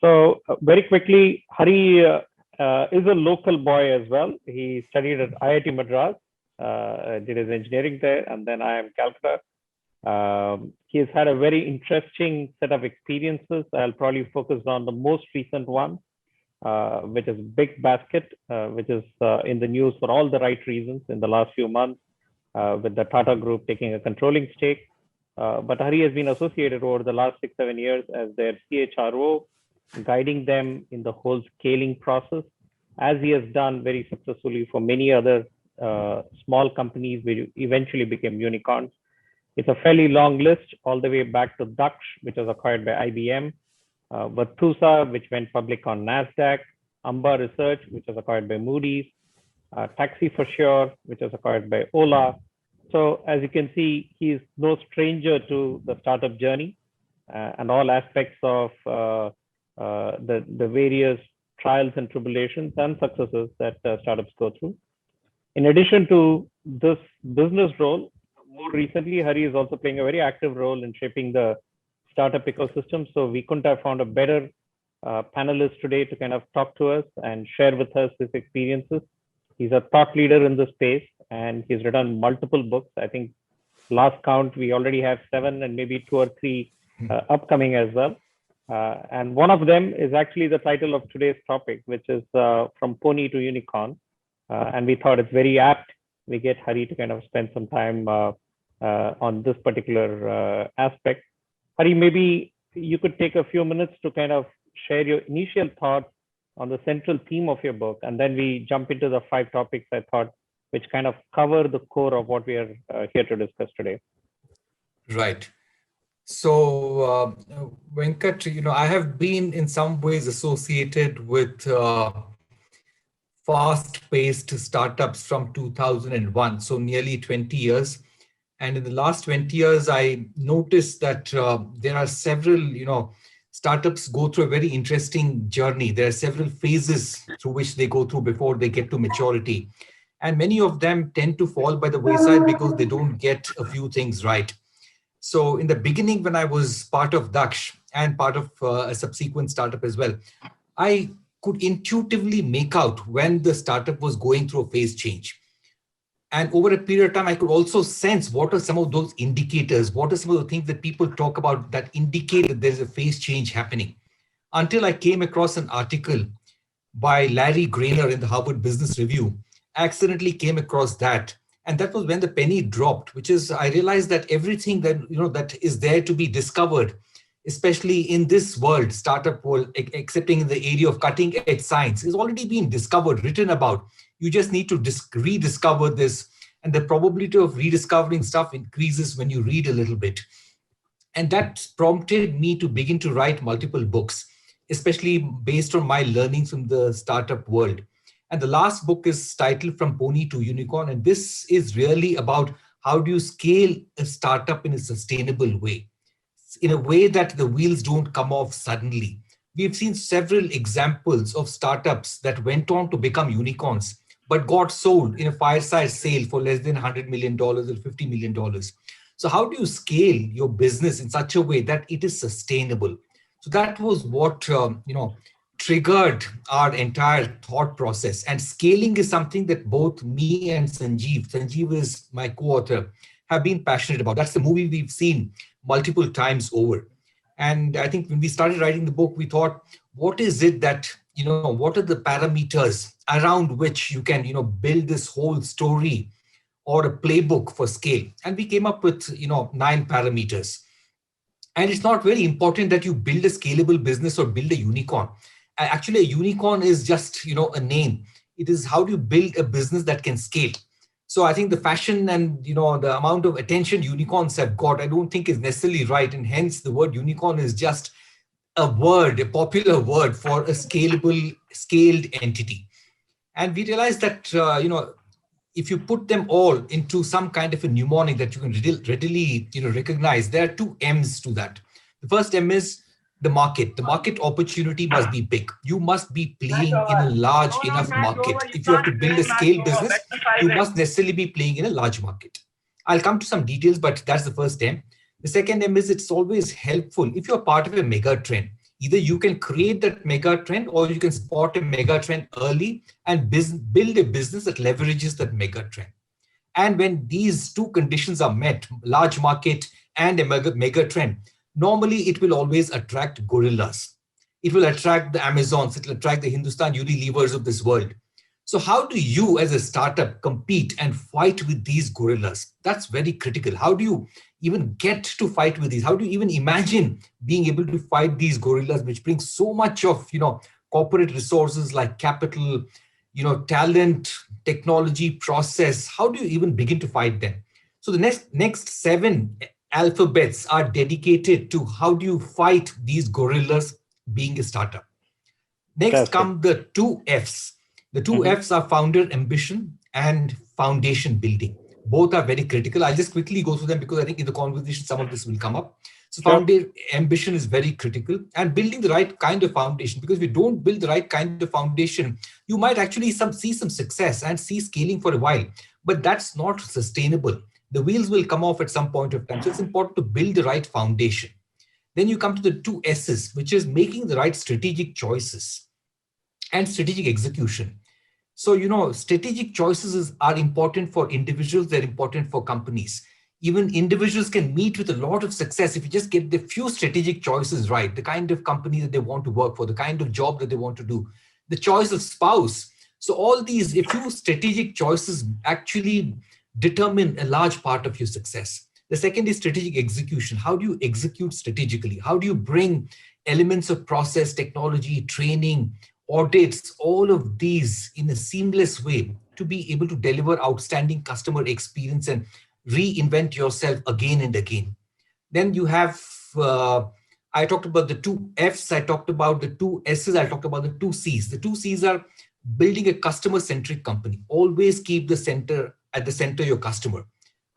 So very quickly, Hari is a local boy as well. He studied at IIT Madras, did his engineering there, and then I am Calcutta. He has had a very interesting set of experiences. I'll probably focus on the most recent one, which is Big Basket, which is in the news for all the right reasons in the last few months, with the Tata Group taking a controlling stake. But Hari has been associated over the last 6-7 years as their CHRO, guiding them in the whole scaling process, as he has done very successfully for many other small companies which eventually became unicorns. It's a fairly long list, all the way back to Daksh, which was acquired by IBM, Vattusa, which went public on NASDAQ, Amba Research, which was acquired by Moody's, Taxi for Sure, which was acquired by Ola. So as you can see, he's no stranger to the startup journey and all aspects of the various trials and tribulations and successes that startups go through. In addition to this business role, more recently, Hari is also playing a very active role in shaping the startup ecosystem. So we couldn't have found a better panelist today to kind of talk to us and share with us his experiences. He's a thought leader in the space, and he's written multiple books. I think last count, we already have 7 and maybe 2 or 3 upcoming as well. And one of them is actually the title of today's topic, which is From Pony to Unicorn. And we thought it's very apt we get Hari to kind of spend some time on this particular aspect. Hari, maybe you could take a few minutes to kind of share your initial thoughts on the central theme of your book, and then we jump into the 5 topics I thought which kind of cover the core of what we are here to discuss today. Right. So, Venkat, I have been in some ways associated with fast-paced startups from 2001, so nearly 20 years. And in the last 20 years, I noticed that there are several, startups go through a very interesting journey. There are several phases through which they go through before they get to maturity. And many of them tend to fall by the wayside because they don't get a few things right. So in the beginning, when I was part of Daksh and part of a subsequent startup as well, I could intuitively make out when the startup was going through a phase change. And over a period of time, I could also sense what are some of those indicators, what are some of the things that people talk about that indicate that there's a phase change happening. Until I came across an article by Larry Grainer in the Harvard Business Review, I accidentally came across that. And that was when the penny dropped, which is, I realized that everything that, that is there to be discovered, especially in this world, startup world, excepting in the area of cutting edge science, is already being discovered, written about. You just need to rediscover this. And the probability of rediscovering stuff increases when you read a little bit. And that prompted me to begin to write multiple books, especially based on my learnings from the startup world. And the last book is titled From Pony to Unicorn. And this is really about how do you scale a startup in a sustainable way, in a way that the wheels don't come off suddenly. We've seen several examples of startups that went on to become unicorns, but got sold in a fireside sale for less than $100 million or $50 million. So how do you scale your business in such a way that it is sustainable? So that was what, triggered our entire thought process. And scaling is something that both me and Sanjeev is my co-author, have been passionate about. That's the movie we've seen multiple times over. And I think when we started writing the book, we thought, what is it that, what are the parameters around which you can, build this whole story or a playbook for scale? And we came up with, 9 parameters. And it's not very important that you build a scalable business or build a unicorn. Actually, a unicorn is just, a name. It is how do you build a business that can scale. So I think the fashion and, the amount of attention unicorns have got, I don't think is necessarily right. And hence the word unicorn is just a word, a popular word for a scaled entity. And we realized that, if you put them all into some kind of a mnemonic that you can readily, recognize, there are 2 M's to that. The first M is the market. The market opportunity must be big. You must be playing in a large enough market. If you have to build a scale business, you must necessarily be playing in a large market. I'll come to some details, but that's the first M. The second M is it's always helpful if you're part of a mega trend. Either you can create that mega trend, or you can spot a mega trend early and build a business that leverages that mega trend. And when these two conditions are met, large market and a mega trend, normally it will always attract gorillas. It will attract the Amazons, it will attract the Hindustan Unilevers of this world. So how do you as a startup compete and fight with these gorillas? That's very critical. How do you even get to fight with these? How do you even imagine being able to fight these gorillas, which bring so much of, corporate resources like capital, talent, technology, process? How do you even begin to fight them? So the next 7 alphabets are dedicated to how do you fight these gorillas being a startup. Next Fantastic. come the 2 Fs. The 2 Fs are founder ambition and foundation building. Both are very critical. I'll just quickly go through them because I think in the conversation some of this will come up. So ambition is very critical, and building the right kind of foundation, because if you don't build the right kind of foundation, you might actually see some success and see scaling for a while, but that's not sustainable. The wheels will come off at some point of time. So it's important to build the right foundation. Then you come to the 2 S's, which is making the right strategic choices and strategic execution. So, strategic choices are important for individuals, they're important for companies. Even individuals can meet with a lot of success if you just get the few strategic choices right, the kind of company that they want to work for, the kind of job that they want to do, the choice of spouse. So all these, a few strategic choices actually determine a large part of your success. The second is strategic execution. How do you execute strategically? How do you bring elements of process, technology, training, audits, all of these in a seamless way to be able to deliver outstanding customer experience and reinvent yourself again and again? Then you have, I talked about the 2 Fs, I talked about the 2 Ss, I talked about the 2 Cs. The 2 Cs are building a customer-centric company. Always keep at the center your customer.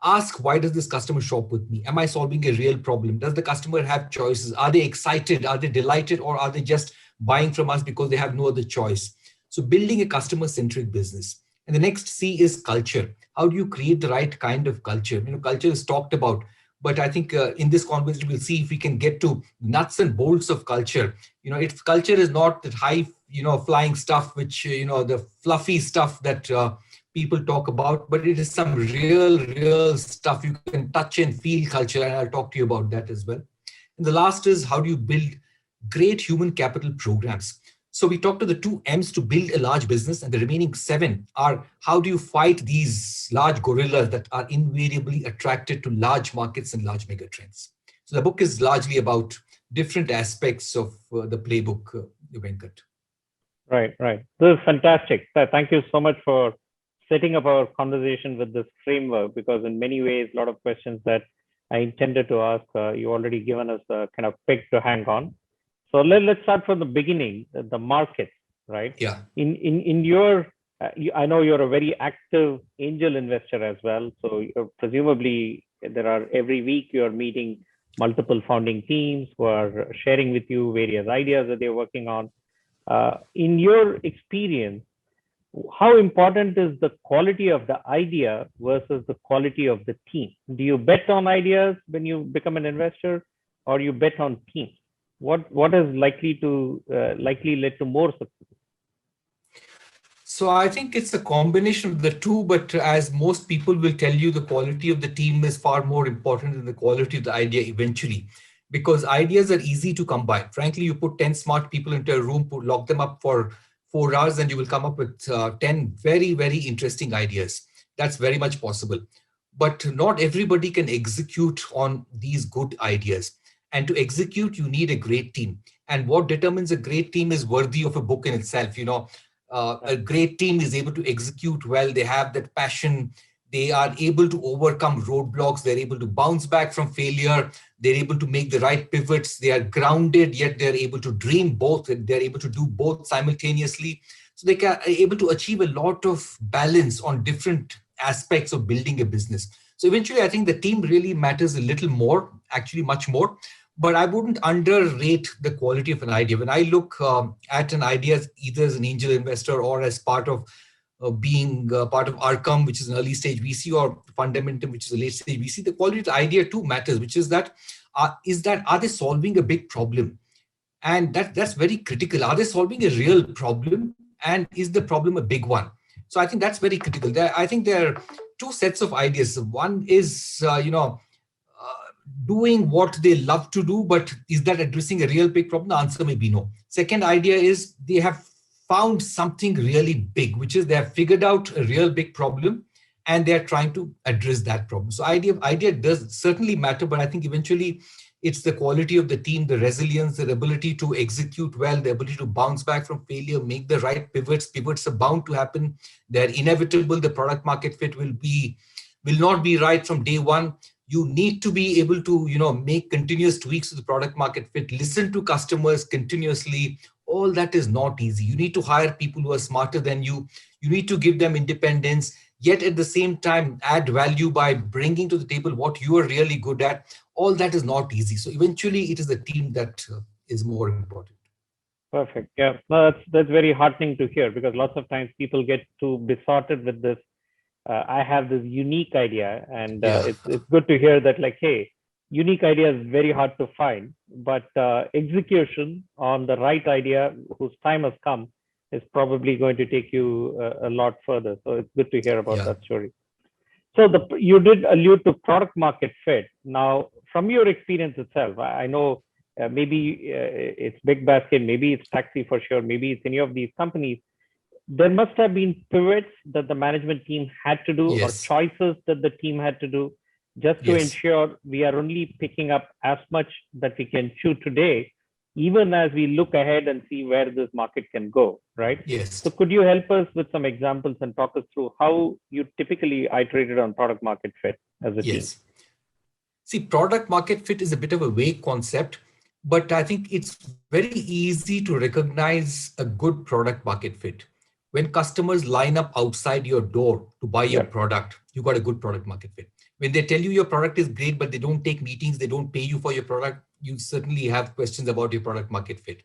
Ask, why does this customer shop with me? Am I solving a real problem? Does the customer have choices? Are they excited? Are they delighted? Or are they just buying from us because they have no other choice? So building a customer-centric business. And the next C is culture. How do you create the right kind of culture? Culture is talked about, but I think in this conversation, we'll see if we can get to nuts and bolts of culture. If culture is not that high, flying stuff, which, the fluffy stuff that people talk about, but it is some real stuff you can touch and feel culture. And I'll talk to you about that as well. And the last is, how do you build great human capital programs? So we talked to the 2 M's to build a large business, and the remaining 7 are, how do you fight these large gorillas that are invariably attracted to large markets and large mega trends? So the book is largely about different aspects of the playbook, Venkat. Right. This is fantastic. Thank you so much for setting up our conversation with this framework, because in many ways, a lot of questions that I intended to ask, you already given us a kind of peg to hang on. So let's start from the beginning, the market, right? Yeah. In your, I know you're a very active angel investor as well. So presumably every week you're meeting multiple founding teams who are sharing with you various ideas that they're working on. In your experience, how important is the quality of the idea versus the quality of the team? Do you bet on ideas when you become an investor, or you bet on teams? What is likely led to more success? So I think it's a combination of the two, but as most people will tell you, the quality of the team is far more important than the quality of the idea eventually, because ideas are easy to come by. Frankly, you put 10 smart people into a room, lock them up for 4 hours, and you will come up with 10 very, very interesting ideas. That's very much possible. But not everybody can execute on these good ideas. And to execute, you need a great team. And what determines a great team is worthy of a book in itself. A great team is able to execute well. They have that passion. They are able to overcome roadblocks. They're able to bounce back from failure. They're able to make the right pivots. They are grounded, yet they're able to dream both. They're able to do both simultaneously. So they are able to achieve a lot of balance on different aspects of building a business. So eventually, I think the team really matters a little more, actually much more. But I wouldn't underrate the quality of an idea. When I look at an idea, either as an angel investor or as part of being part of Arkham, which is an early stage VC, or Fundamentum, which is a late stage VC, the quality of the idea too matters, which is that are they solving a big problem? And that's very critical. Are they solving a real problem? And is the problem a big one? So I think that's very critical. I think there are two sets of ideas. One is, doing what they love to do, but is that addressing a real big problem? The answer may be no. Second idea is they have found something really big, which is they have figured out a real big problem and they're trying to address that problem. So idea does certainly matter, but I think eventually it's the quality of the team, the resilience, the ability to execute well, the ability to bounce back from failure, make the right pivots. Pivots are bound to happen. They're inevitable. The product market fit will not be right from day one. You need to be able to, make continuous tweaks to the product market fit, listen to customers continuously. All that is not easy. You need to hire people who are smarter than you. You need to give them independence, yet at the same time add value by bringing to the table what you are really good at. All that is not easy. So eventually it is the team that is more important. Perfect. Yeah, no, that's very heartening to hear, because lots of times people get too besotted with this. I have this unique idea, and Yeah. it's good to hear that, like, hey, unique idea is very hard to find, but execution on the right idea whose time has come is probably going to take you a lot further. So it's good to hear about Yeah. that story. So you did allude to product market fit. Now, from your experience itself, I know maybe it's Big Basket, maybe it's Taxi for sure, maybe it's any of these companies. There must have been pivots that the management team had to do, or Yes. choices that the team had to do, just to Yes. ensure we are only picking up as much that we can chew today, even as we look ahead and see where this market can go, right? So Yes. could you help us with some examples and talk us through how you typically iterated on product market fit as a team? Yes. See, product market fit is a bit of a vague concept, but I think it's very easy to recognize a good product market fit. When customers line up outside your door to buy your Yeah. product, you got a good product market fit. When they tell you your product is great, but they don't take meetings, they don't pay you for your product, you certainly have questions about your product market fit.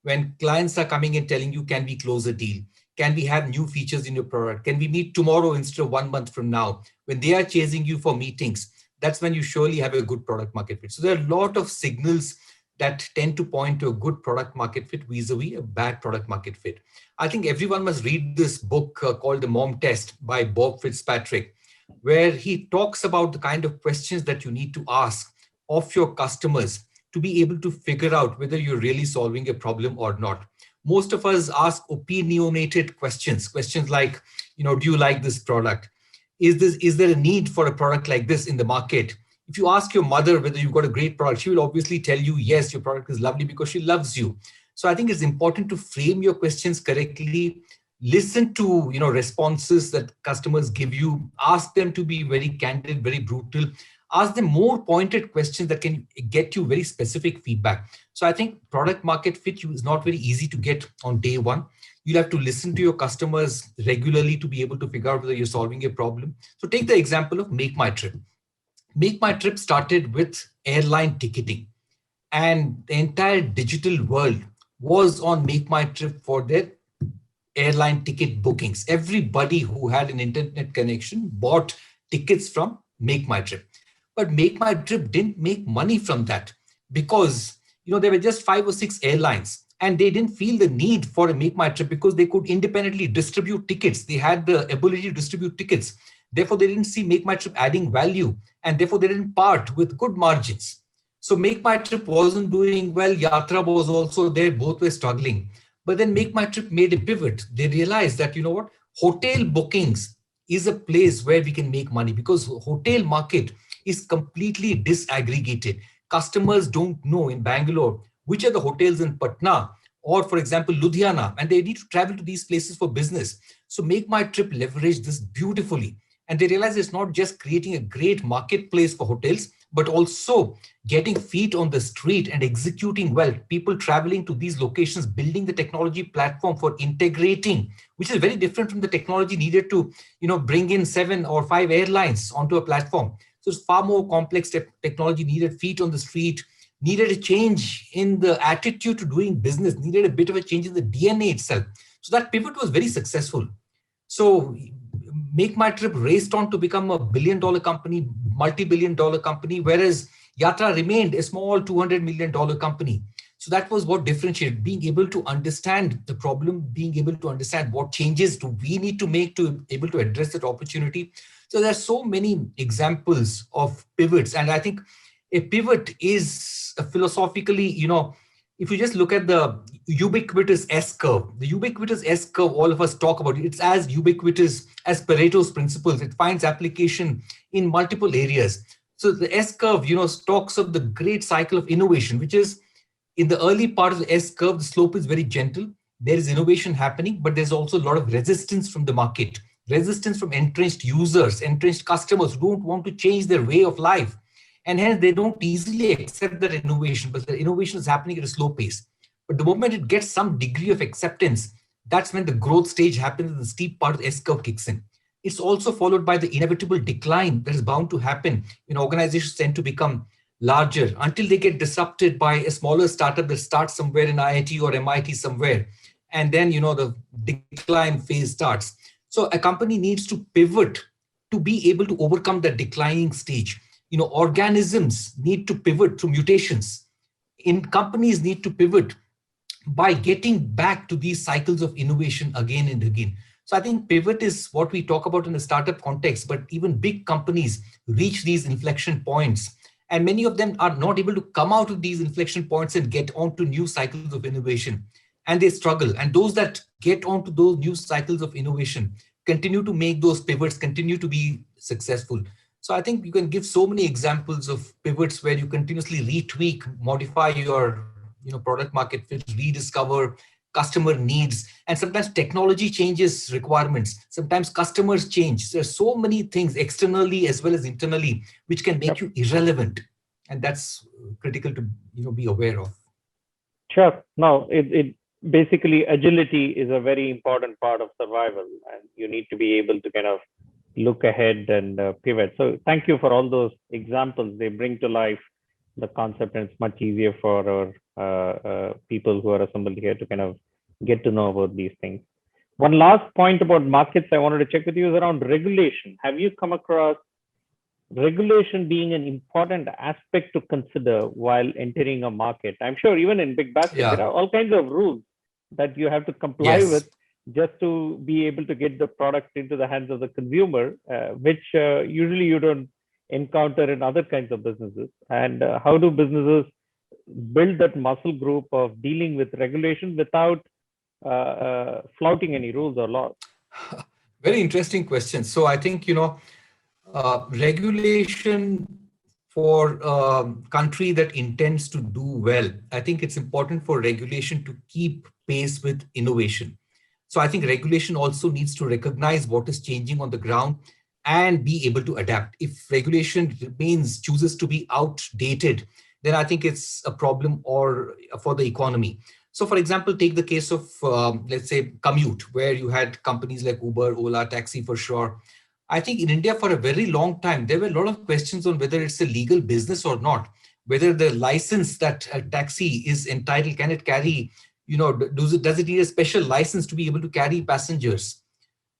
When clients are coming and telling you, can we close a deal? Can we have new features in your product? Can we meet tomorrow instead of 1 month from now? When they are chasing you for meetings, that's when you surely have a good product market fit. So there are a lot of signals that tend to point to a good product market fit vis-a-vis a bad product market fit. I think everyone must read this book called The Mom Test by Bob Fitzpatrick, where he talks about the kind of questions that you need to ask of your customers to be able to figure out whether you're really solving a problem or not. Most of us ask opinionated questions like, do you like this product? Is there a need for a product like this in the market? If you ask your mother whether you've got a great product, she will obviously tell you, yes, your product is lovely because she loves you. So I think it's important to frame your questions correctly. Listen to responses that customers give you. Ask them to be very candid, very brutal. Ask them more pointed questions that can get you very specific feedback. So I think product market fit is not very easy to get on day one. You'll have to listen to your customers regularly to be able to figure out whether you're solving a problem. So take the example of Make My Trip. Make My Trip started with airline ticketing, and the entire digital world was on Make My Trip for their airline ticket bookings. Everybody who had an internet connection bought tickets from Make My Trip. But Make My Trip didn't make money from that because there were just 5 or 6 airlines, and they didn't feel the need for a Make My Trip because they could independently distribute tickets. They had the ability to distribute tickets. Therefore, they didn't see Make My Trip adding value, and therefore they didn't part with good margins. So Make My Trip wasn't doing well. Yatra was also there. Both were struggling. But then Make My Trip made a pivot. They realized that, hotel bookings is a place where we can make money because hotel market is completely disaggregated. Customers don't know in Bangalore which are the hotels in Patna or, for example, Ludhiana, and they need to travel to these places for business. So Make My Trip leveraged this beautifully. And they realized it's not just creating a great marketplace for hotels, but also getting feet on the street and executing well. People traveling to these locations, building the technology platform for integrating, which is very different from the technology needed to, bring in 7 or 5 airlines onto a platform. So it's far more complex technology, needed feet on the street, needed a change in the attitude to doing business, needed a bit of a change in the DNA itself. So that pivot was very successful. So Make My Trip raced on to become a billion-dollar company, multi-billion-dollar company, whereas Yatra remained a small $200 million company. So that was what differentiated, being able to understand the problem, being able to understand what changes do we need to make to able to address that opportunity. So there's so many examples of pivots. And I think a pivot is philosophically, if you just look at the ubiquitous S curve, the ubiquitous S curve, all of us talk about it. It's as ubiquitous as Pareto's principles. It finds application in multiple areas. So the S curve, talks of the great cycle of innovation, which is in the early part of the S curve, the slope is very gentle. There is innovation happening, but there's also a lot of resistance from the market, resistance from entrenched users, entrenched customers who don't want to change their way of life. And hence they don't easily accept that innovation, but the innovation is happening at a slow pace. But the moment it gets some degree of acceptance, that's when the growth stage happens and the steep part of the S curve kicks in. It's also followed by the inevitable decline that is bound to happen when organizations tend to become larger until they get disrupted by a smaller startup that starts somewhere in IIT or MIT somewhere. And then, the decline phase starts. So a company needs to pivot to be able to overcome that declining stage. Organisms need to pivot through mutations. In companies need to pivot by getting back to these cycles of innovation again and again. So I think pivot is what we talk about in the startup context, but even big companies reach these inflection points. And many of them are not able to come out of these inflection points and get onto new cycles of innovation. And they struggle. And those that get onto those new cycles of innovation continue to make those pivots, continue to be successful. So I think you can give so many examples of pivots where you continuously retweak, modify your product market fit, rediscover customer needs, and sometimes technology changes requirements. Sometimes customers change. There's so many things externally as well as internally which can make you irrelevant, and that's critical to be aware of. Sure. No, it basically agility is a very important part of survival, and you need to be able to kind of look ahead and pivot. So thank you for all those examples. They bring to life the concept, and it's much easier for our people who are assembled here to kind of get to know about these things. One last point about markets I wanted to check with you is around regulation. Have you come across regulation being an important aspect to consider while entering a market? I'm sure even in big baskets, there are all kinds of rules that you have to comply with just to be able to get the product into the hands of the consumer, which usually you don't encounter in other kinds of businesses. And how do businesses build that muscle group of dealing with regulation without flouting any rules or laws? Very interesting question. So I think, regulation for a country that intends to do well, I think it's important for regulation to keep pace with innovation. So I think regulation also needs to recognize what is changing on the ground and be able to adapt. If regulation chooses to be outdated, then I think it's a problem or for the economy. So for example, take the case of, let's say, commute, where you had companies like Uber, Ola, Taxi for sure. I think in India for a very long time, there were a lot of questions on whether it's a legal business or not, whether the license that a taxi is entitled, can it carry, does it need a special license to be able to carry passengers?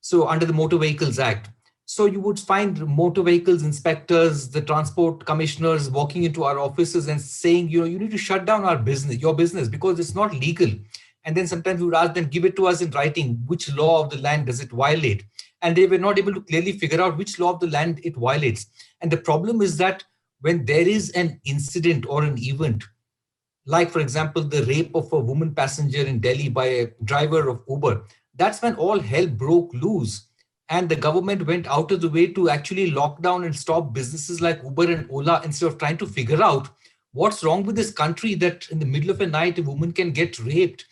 So under the Motor Vehicles Act. So you would find motor vehicles inspectors, the transport commissioners walking into our offices and saying, you need to shut down your business because it's not legal. And then sometimes we would ask them, give it to us in writing, which law of the land does it violate? And they were not able to clearly figure out which law of the land it violates. And the problem is that when there is an incident or an event, like for example, the rape of a woman passenger in Delhi by a driver of Uber, that's when all hell broke loose. And the government went out of the way to actually lock down and stop businesses like Uber and Ola instead of trying to figure out what's wrong with this country that in the middle of a night, a woman can get raped.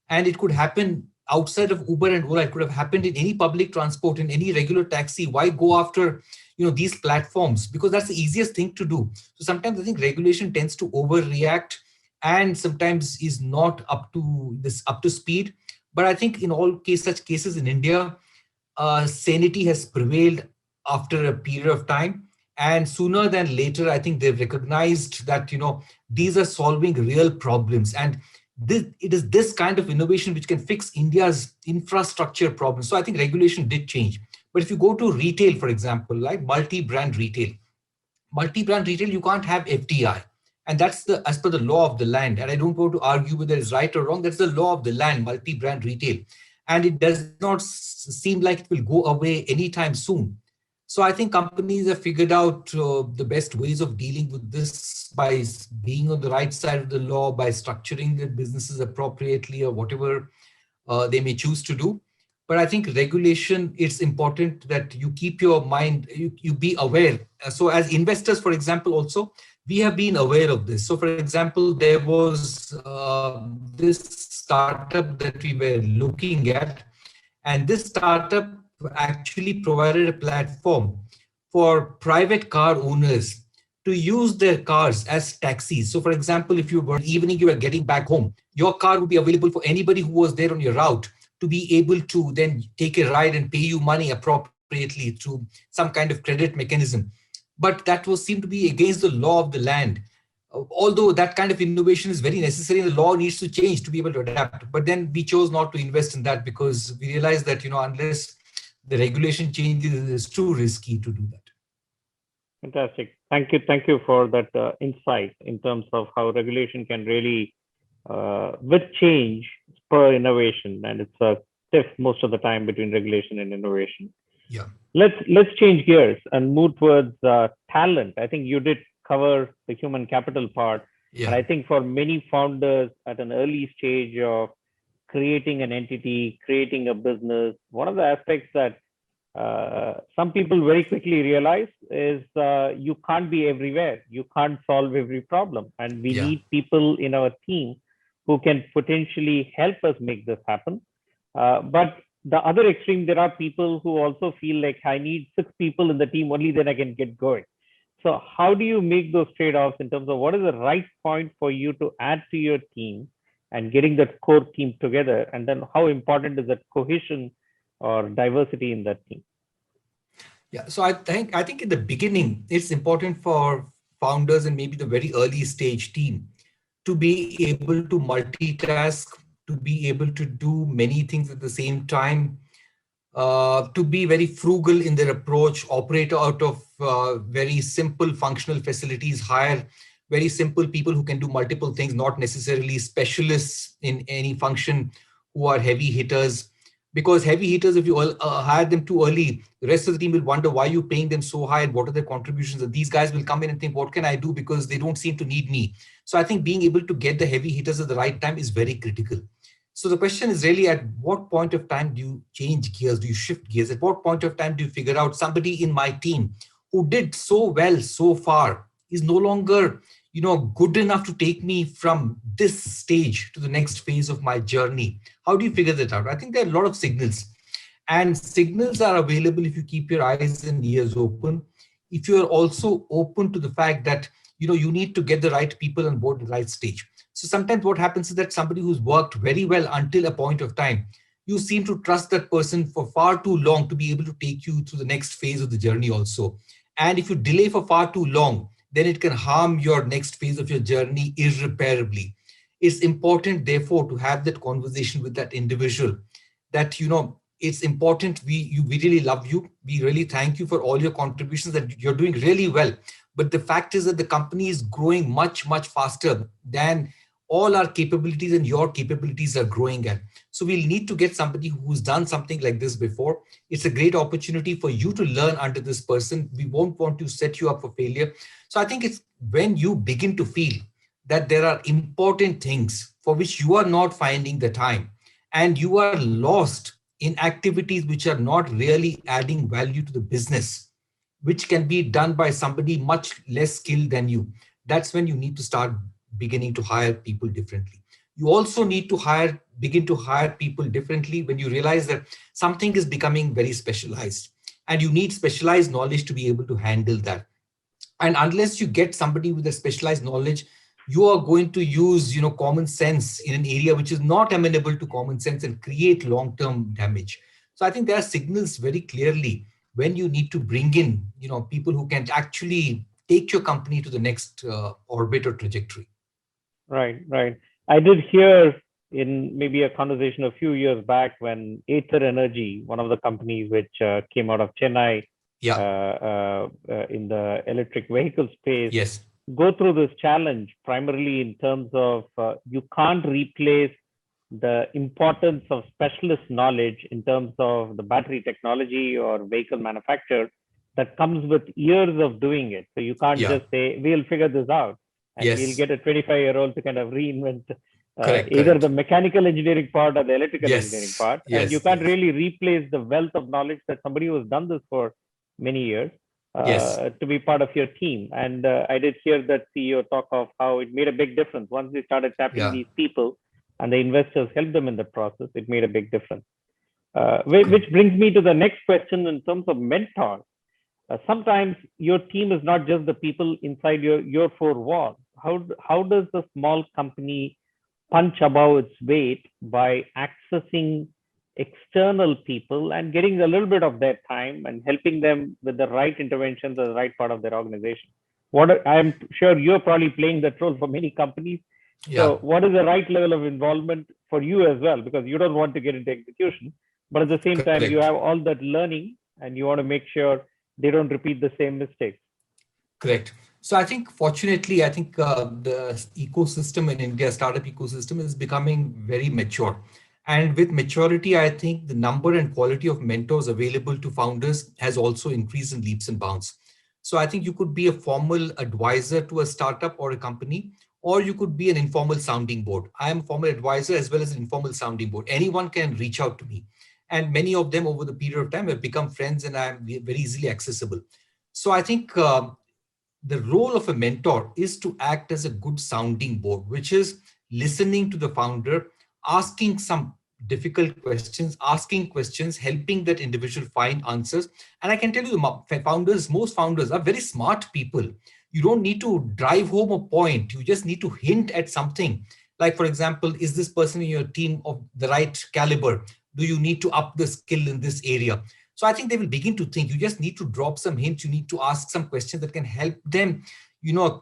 And it could happen outside of Uber and Ola. It could have happened in any public transport, in any regular taxi. Why go after these platforms? Because that's the easiest thing to do. So sometimes I think regulation tends to overreact and sometimes is not up to speed. But I think in all such cases in India, sanity has prevailed after a period of time, and sooner than later I think they've recognized that these are solving real problems, and it is this kind of innovation which can fix India's infrastructure problems. So I think regulation did change. But if you go to retail, for example, like multi-brand retail, you can't have FDI. And that's as per the law of the land. And I don't want to argue whether it's right or wrong. That's the law of the land, multi-brand retail. And it does not seem like it will go away anytime soon. So I think companies have figured out the best ways of dealing with this by being on the right side of the law, by structuring their businesses appropriately or whatever they may choose to do. But I think regulation, it's important that you keep your mind, you be aware. So as investors, for example, also, we have been aware of this. So for example, there was this startup that we were looking at, and this startup actually provided a platform for private car owners to use their cars as taxis. So for example, if you were evening, you were getting back home, your car would be available for anybody who was there on your route to be able to then take a ride and pay you money appropriately through some kind of credit mechanism. But that was seemed to be against the law of the land. Although that kind of innovation is very necessary, the law needs to change to be able to adapt. But then we chose not to invest in that because we realized that, unless the regulation changes, it's too risky to do that. Fantastic. Thank you for that insight in terms of how regulation can really, with change, spur innovation, and it's a tiff most of the time between regulation and innovation. Yeah. Let's change gears and move towards talent. I think you did cover the human capital part, and I think for many founders at an early stage of creating an entity, creating a business, one of the aspects that some people very quickly realize is you can't be everywhere. You can't solve every problem. And we need people in our team who can potentially help us make this happen. But the other extreme, there are people who also feel like I need 6 people in the team, only then I can get going. So how do you make those trade-offs in terms of what is the right point for you to add to your team and getting that core team together? And then how important is that cohesion or diversity in that team? Yeah, so I think in the beginning, it's important for founders and maybe the very early stage team to be able to multitask, to be able to do many things at the same time, to be very frugal in their approach, operate out of very simple functional facilities, hire very simple people who can do multiple things, not necessarily specialists in any function who are heavy hitters. Because heavy hitters, if you hire them too early, the rest of the team will wonder why you're paying them so high and what are their contributions. And these guys will come in and think, what can I do? Because they don't seem to need me. So I think being able to get the heavy hitters at the right time is very critical. So the question is really, at what point of time do you change gears? Do you shift gears? At what point of time do you figure out somebody in my team who did so well so far is no longer, good enough to take me from this stage to the next phase of my journey? How do you figure that out? I think there are a lot of signals, and signals are available if you keep your eyes and ears open. If you are also open to the fact that, you need to get the right people on board at the right stage. So sometimes what happens is that somebody who's worked very well until a point of time, you seem to trust that person for far too long to be able to take you through the next phase of the journey also. And if you delay for far too long, then it can harm your next phase of your journey irreparably. It's important, therefore, to have that conversation with that individual that, it's important. We really love you. We really thank you for all your contributions, that you're doing really well. But the fact is that the company is growing much, much faster than all our capabilities and your capabilities are growing at. So we'll need to get somebody who's done something like this before. It's a great opportunity for you to learn under this person. We won't want to set you up for failure. So I think it's when you begin to feel that there are important things for which you are not finding the time, and you are lost in activities which are not really adding value to the business, which can be done by somebody much less skilled than you. That's when you need to start beginning to hire people differently. You also need to begin to hire people differently when you realize that something is becoming very specialized, and you need specialized knowledge to be able to handle that. And unless you get somebody with a specialized knowledge, you are going to use, common sense in an area which is not amenable to common sense and create long-term damage. So I think there are signals very clearly when you need to bring in, people who can actually take your company to the next orbit or trajectory. Right. I did hear in maybe a conversation a few years back when Aether Energy, one of the companies which came out of Chennai, in the electric vehicle space, Yes, go through this challenge primarily in terms of you can't replace the importance of specialist knowledge in terms of the battery technology or vehicle manufacture that comes with years of doing it. So you can't Yeah. just say, we'll figure this out and we'll Yes. get a 25-year-old to kind of reinvent Correct. either the Correct. mechanical engineering part or the electrical engineering Yes. part. And you Yes. can't Yes. really replace the wealth of knowledge that somebody who's done this for many years Yes. to be part of your team. And I did hear that CEO talk of how it made a big difference. Once they started tapping Yeah. these people and the investors helped them in the process, it made a big difference. Which brings me to the next question in terms of mentors. Sometimes your team is not just the people inside your four walls. How does the small company punch above its weight by accessing external people and getting a little bit of their time and helping them with the right interventions at the right part of their organization? I'm sure you're probably playing that role for many companies. Yeah. So what is the right level of involvement for you as well? Because you don't want to get into execution, but at the same time, you Correct. have all that learning and you want to make sure they don't repeat the same mistakes. Correct. So I think, fortunately, I think the ecosystem in India, startup ecosystem, is becoming very mature. And with maturity, I think the number and quality of mentors available to founders has also increased in leaps and bounds. So I think you could be a formal advisor to a startup or a company, or you could be an informal sounding board. I am a formal advisor as well as an informal sounding board. Anyone can reach out to me. And many of them over the period of time have become friends, and I am very easily accessible. So I think the role of a mentor is to act as a good sounding board, which is listening to the founder, asking some difficult questions, asking questions, helping that individual find answers. And I can tell you, most founders are very smart people. You don't need to drive home a point. You just need to hint at something. Like, for example, is this person in your team of the right caliber? Do you need to up the skill in this area? So I think they will begin to think. You just need to drop some hints. You need to ask some questions that can help them,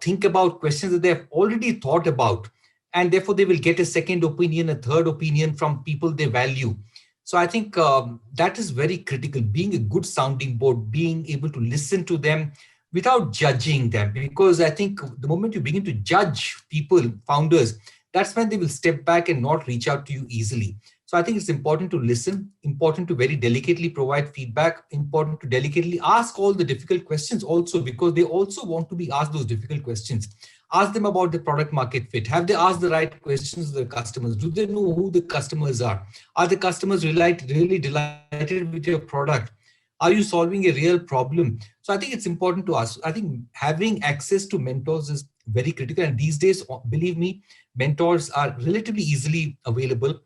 think about questions that they have already thought about. And therefore, they will get a second opinion, a third opinion from people they value. So I think that is very critical. Being a good sounding board, being able to listen to them without judging them. Because I think the moment you begin to judge people, founders, that's when they will step back and not reach out to you easily. So I think it's important to listen, important to very delicately provide feedback, important to delicately ask all the difficult questions also, because they also want to be asked those difficult questions. Ask them about the product market fit. Have they asked the right questions to the customers? Do they know who the customers are? Are the customers really delighted with your product? Are you solving a real problem? So I think it's important to ask. I think having access to mentors is very critical. And these days, believe me, mentors are relatively easily available.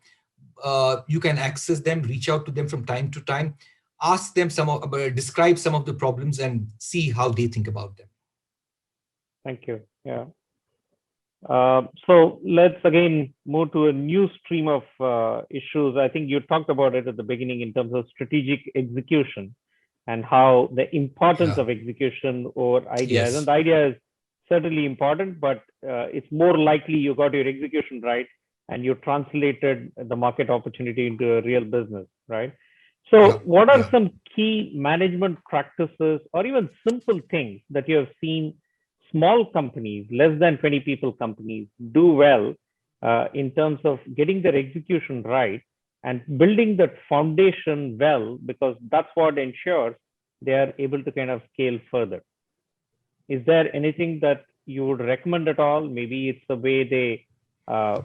You can access them, reach out to them from time to time, ask them describe some of the problems and see how they think about them. Thank you. Yeah. So let's again move to a new stream of issues. I think you talked about it at the beginning in terms of strategic execution and how the importance Yeah. of execution or ideas. And Yes. the idea is certainly important, but it's more likely you got your execution right and you translated the market opportunity into a real business, right? So, Yeah. what are Yeah. some key management practices or even simple things that you have seen small companies, less than 20 people companies, do well in terms of getting their execution right and building that foundation well, because that's what ensures they are able to kind of scale further? Is there anything that you would recommend at all? Maybe it's the way they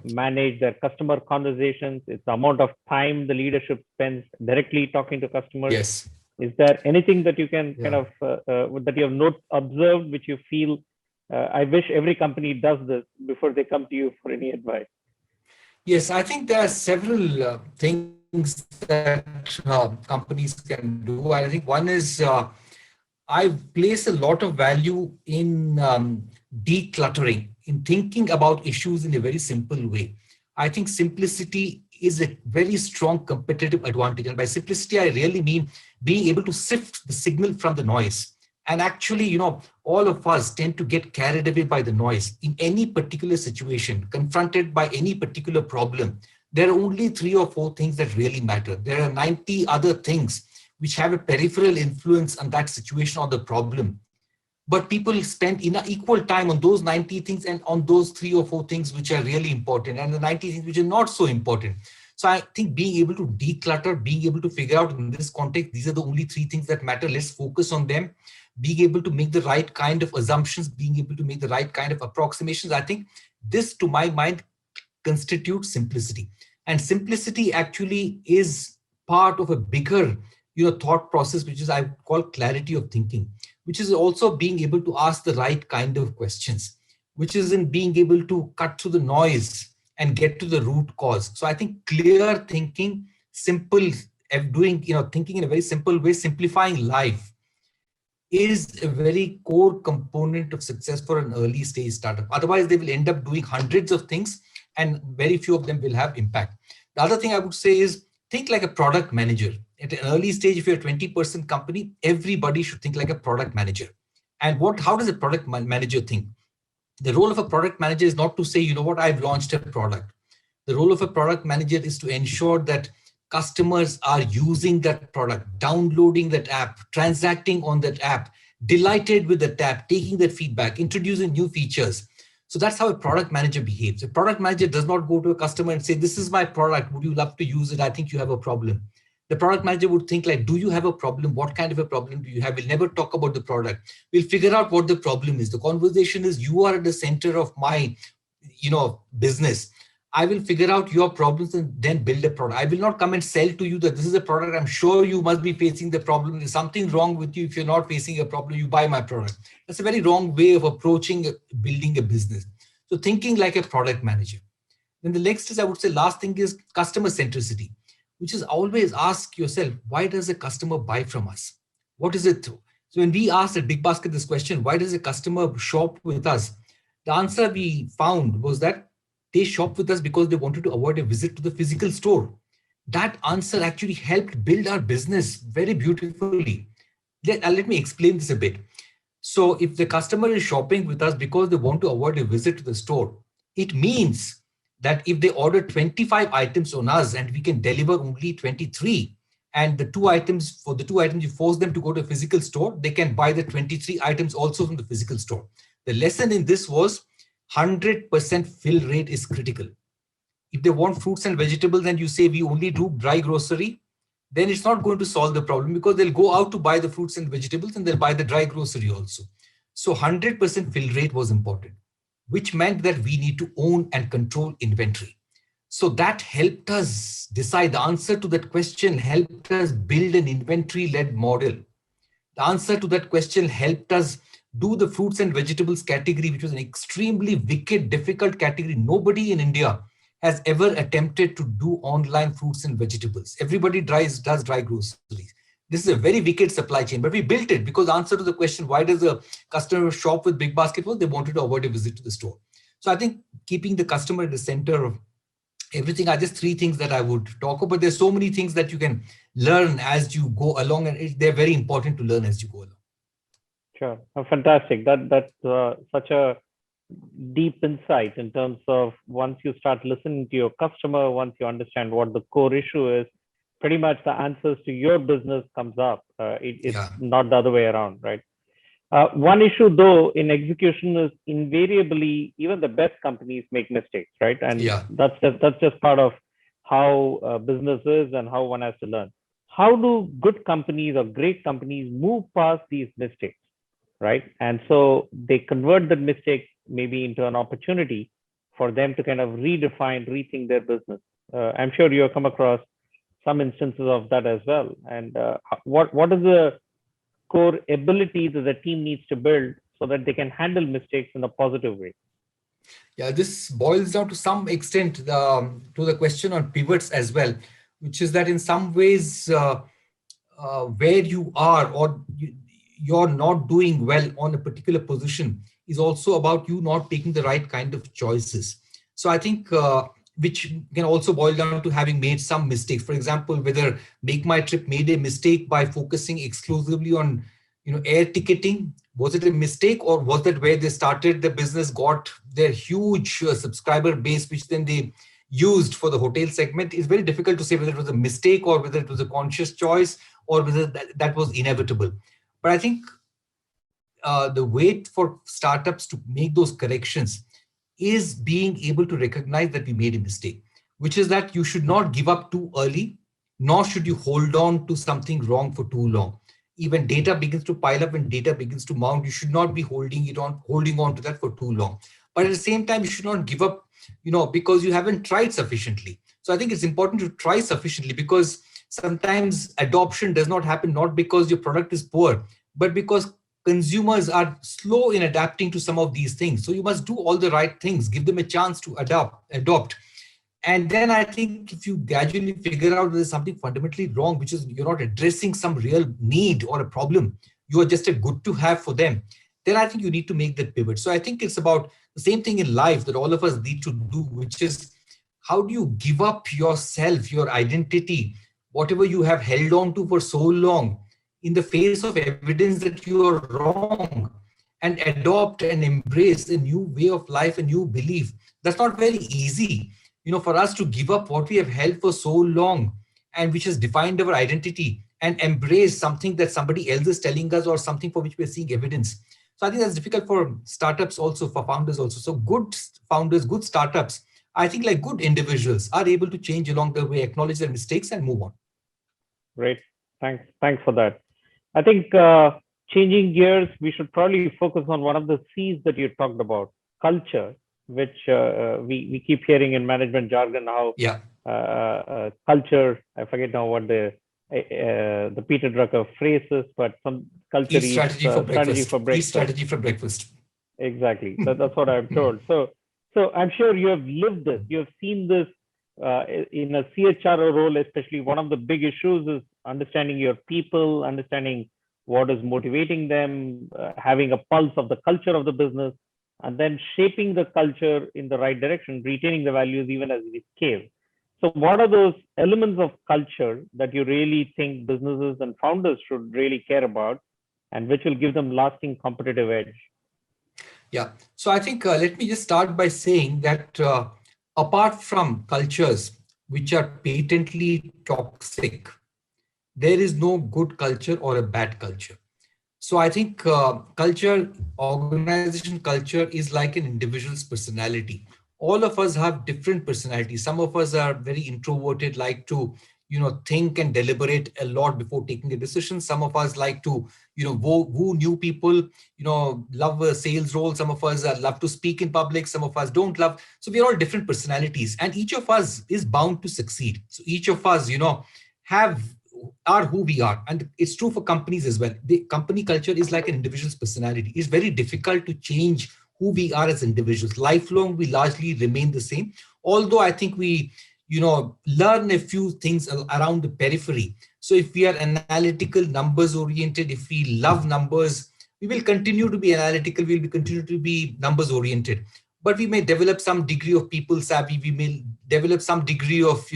manage their customer conversations, it's the amount of time the leadership spends directly talking to customers. Yes. Is there anything that you can kind Yeah. of that you have not observed, which you feel I wish every company does this before they come to you for any advice? Yes, I think there are several things that companies can do. I think one is I place a lot of value in decluttering, in thinking about issues in a very simple way. I think simplicity is a very strong competitive advantage. And by simplicity, I really mean being able to sift the signal from the noise. And actually, all of us tend to get carried away by the noise in any particular situation, confronted by any particular problem. There are only 3 or 4 things that really matter. There are 90 other things which have a peripheral influence on that situation or the problem. but people spend equal time on those 90 things and on those 3 or 4 things which are really important, and the 90 things which are not so important. So I think being able to declutter, being able to figure out in this context, these are the only 3 things that matter. Let's focus on them. Being able to make the right kind of assumptions, being able to make the right kind of approximations. I think this, to my mind, constitutes simplicity. And simplicity actually is part of a bigger, thought process, which is I call clarity of thinking, which is also being able to ask the right kind of questions, which is in being able to cut through the noise and get to the root cause. So I think clear thinking, simple, thinking in a very simple way, simplifying life is a very core component of success for an early stage startup. Otherwise, they will end up doing hundreds of things and very few of them will have impact. The other thing I would say is think like a product manager. At an early stage, if you're a 20% company, everybody should think like a product manager. And how does a product manager think? The role of a product manager is not to say, you know what, I've launched a product. The role of a product manager is to ensure that customers are using that product, downloading that app, transacting on that app, delighted with the app, taking that feedback, introducing new features. So that's how a product manager behaves. A product manager does not go to a customer and say, this is my product, would you love to use it? I think you have a problem. The product manager would think like, do you have a problem? What kind of a problem do you have? We'll never talk about the product. We'll figure out what the problem is. The conversation is, you are at the center of my, business. I will figure out your problems and then build a product. I will not come and sell to you that this is a product. I'm sure you must be facing the problem. There's something wrong with you. If you're not facing a problem, you buy my product. That's a very wrong way of approaching building a business. So thinking like a product manager. Then the next is, I would say, last thing is customer centricity, which is always ask yourself, why does a customer buy from us? What is it through? So when we asked at Big Basket this question, why does a customer shop with us? The answer we found was that they shop with us because they wanted to avoid a visit to the physical store. That answer actually helped build our business very beautifully. Let me explain this a bit. So if the customer is shopping with us because they want to avoid a visit to the store, it means that if they order 25 items on us and we can deliver only 23, and the 2 items, for the 2 items you force them to go to a physical store, they can buy the 23 items also from the physical store. The lesson in this was 100% fill rate is critical. If they want fruits and vegetables and you say we only do dry grocery, then it's not going to solve the problem, because they'll go out to buy the fruits and vegetables and they'll buy the dry grocery also. So 100% fill rate was important, which meant that we need to own and control inventory. So that helped us decide. The answer to that question helped us build an inventory-led model. The answer to that question helped us do the fruits and vegetables category, which was an extremely wicked, difficult category. Nobody in India has ever attempted to do online fruits and vegetables. Everybody does dry groceries. This is a very wicked supply chain, but we built it because the answer to the question, why does a customer shop with Big Basket, was they wanted to avoid a visit to the store. So I think keeping the customer at the center of everything are just 3 things that I would talk about. There's so many things that you can learn as you go along, and they're very important to learn as you go along. Sure. Fantastic. That's such a deep insight in terms of once you start listening to your customer, once you understand what the core issue is, pretty much the answers to your business comes up. It's not the other way around, right? One issue though in execution is invariably even the best companies make mistakes, right? And that's just part of how business is and how one has to learn. How do good companies or great companies move past these mistakes, right? And so they convert the mistake maybe into an opportunity for them to kind of redefine, rethink their business. I'm sure you have come across some instances of that as well. And what is the core ability that the team needs to build so that they can handle mistakes in a positive way? Yeah, this boils down to some extent to the question on pivots as well, which is that in some ways where you are or you're not doing well on a particular position is also about you not taking the right kind of choices. So I think which can also boil down to having made some mistakes. For example, whether Make My Trip made a mistake by focusing exclusively on air ticketing. Was it a mistake, or was that where they started the business, got their huge subscriber base, which then they used for the hotel segment? It's very difficult to say whether it was a mistake or whether it was a conscious choice or whether that was inevitable. But I think the way for startups to make those corrections is being able to recognize that we made a mistake, which is that you should not give up too early, nor should you hold on to something wrong for too long. Even data begins to pile up and data begins to mount, you should not be holding on to that for too long. But at the same time, you should not give up, because you haven't tried sufficiently. So I think it's important to try sufficiently, because sometimes adoption does not happen not because your product is poor, but because consumers are slow in adapting to some of these things. So you must do all the right things, give them a chance to adopt. And then I think if you gradually figure out there's something fundamentally wrong, which is you're not addressing some real need or a problem, you are just a good to have for them, then I think you need to make that pivot. So I think it's about the same thing in life that all of us need to do, which is how do you give up yourself, your identity, whatever you have held on to for so long, in the face of evidence that you are wrong, and adopt and embrace a new way of life, a new belief. That's not very easy, for us to give up what we have held for so long and which has defined our identity and embrace something that somebody else is telling us or something for which we're seeing evidence. So I think that's difficult for startups also, for founders also. So good founders, good startups, I think like good individuals are able to change along the way, acknowledge their mistakes and move on. Great. Thanks for that. I think changing gears, we should probably focus on one of the C's that you talked about, culture, which we keep hearing in management jargon, how culture, I forget now what the Peter Drucker phrase is, but some culture is strategy for breakfast. Strategy for breakfast. Exactly. That's what I'm told. So I'm sure you have lived this. You have seen this in a CHRO role, especially. One of the big issues is understanding your people, understanding what is motivating them, having a pulse of the culture of the business, and then shaping the culture in the right direction, retaining the values even as we scale. So what are those elements of culture that you really think businesses and founders should really care about, and which will give them lasting competitive edge? Yeah. So I think let me just start by saying that apart from cultures which are patently toxic, there is no good culture or a bad culture. So I think organization culture is like an individual's personality. All of us have different personalities. Some of us are very introverted, like to, think and deliberate a lot before taking a decision. Some of us like to, woo new people, love a sales role. Some of us love to speak in public. Some of us don't love. So we're all different personalities, and each of us is bound to succeed. So each of us, are who we are, and it's true for companies as well. The company culture is like an individual's personality. It's very difficult to change who we are as individuals. Lifelong, we largely remain the same, although I think we learn a few things around the periphery. So if we are analytical, numbers oriented, if we love numbers, we will continue to be analytical, we will continue to be numbers oriented. But we may develop some degree of people savvy, we may develop some degree of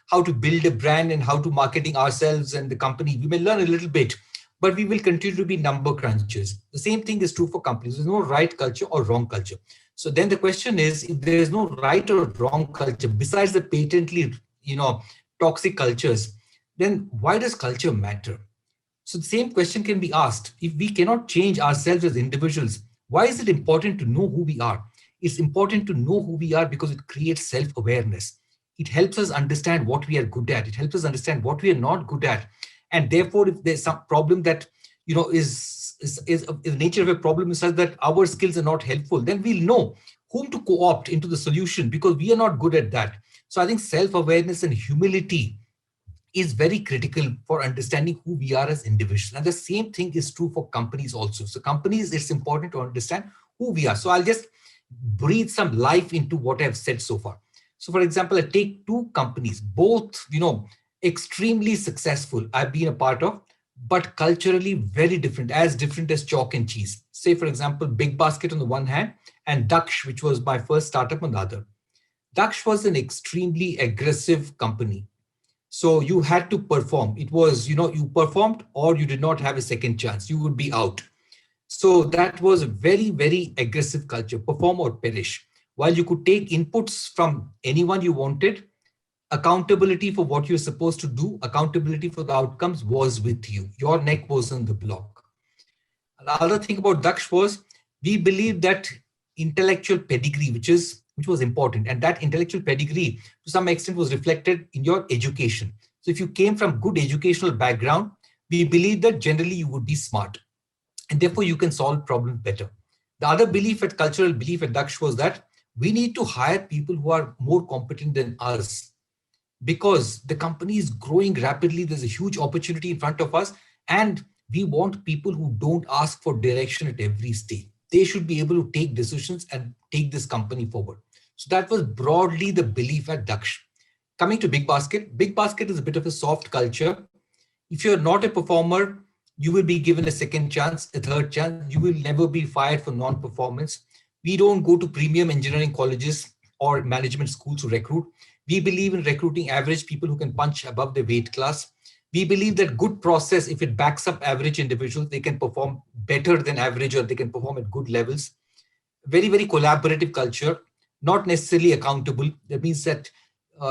how to build a brand and how to marketing ourselves and the company. We may learn a little bit, but we will continue to be number crunchers. The same thing is true for companies. There's no right culture or wrong culture. So then the question is, if there is no right or wrong culture besides the patently toxic cultures, then why does culture matter? So the same question can be asked. If we cannot change ourselves as individuals, why is it important to know who we are? It's important to know who we are because it creates self-awareness. It helps us understand what we are good at. It helps us understand what we are not good at. And therefore, if there's some problem that is the nature of a problem is such that our skills are not helpful, then we'll know whom to co-opt into the solution because we are not good at that. So I think self-awareness and humility is very critical for understanding who we are as individuals. And the same thing is true for companies also. So companies, it's important to understand who we are. So I'll just breathe some life into what I've said so far. So for example, I take two companies, both, extremely successful I've been a part of, but culturally very different as chalk and cheese. Say, for example, Big Basket on the one hand and Daksh, which was my first startup, on the other. Daksh was an extremely aggressive company. So you had to perform. It was, you performed or you did not have a second chance. You would be out. So that was a very, very aggressive culture, perform or perish. While you could take inputs from anyone you wanted, accountability for what you're supposed to do, accountability for the outcomes was with you. Your neck was on the block. The other thing about Daksh was we believed that intellectual pedigree, which was important, and that intellectual pedigree to some extent was reflected in your education. So if you came from good educational background, we believe that generally you would be smart, and therefore you can solve problems better. The other cultural belief at Daksh was that we need to hire people who are more competent than us because the company is growing rapidly. There's a huge opportunity in front of us, and we want people who don't ask for direction at every stage. They should be able to take decisions and take this company forward. So that was broadly the belief at Daksh. Coming to Big Basket is a bit of a soft culture. If you're not a performer, you will be given a second chance, a third chance. You will never be fired for non-performance. We don't go to premium engineering colleges or management schools to recruit. We believe in recruiting average people who can punch above their weight class. We believe that good process, if it backs up average individuals, they can perform better than average or they can perform at good levels. Very, very collaborative culture, not necessarily accountable. That means that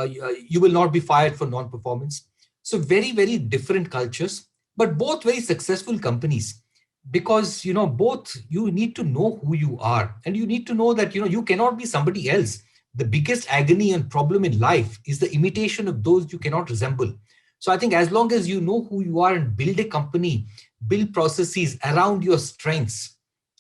you will not be fired for non-performance. So very, very different cultures, but both very successful companies because, both you need to know who you are and you need to know that, you cannot be somebody else. The biggest agony and problem in life is the imitation of those you cannot resemble. So I think as long as you know who you are and build a company, build processes around your strengths,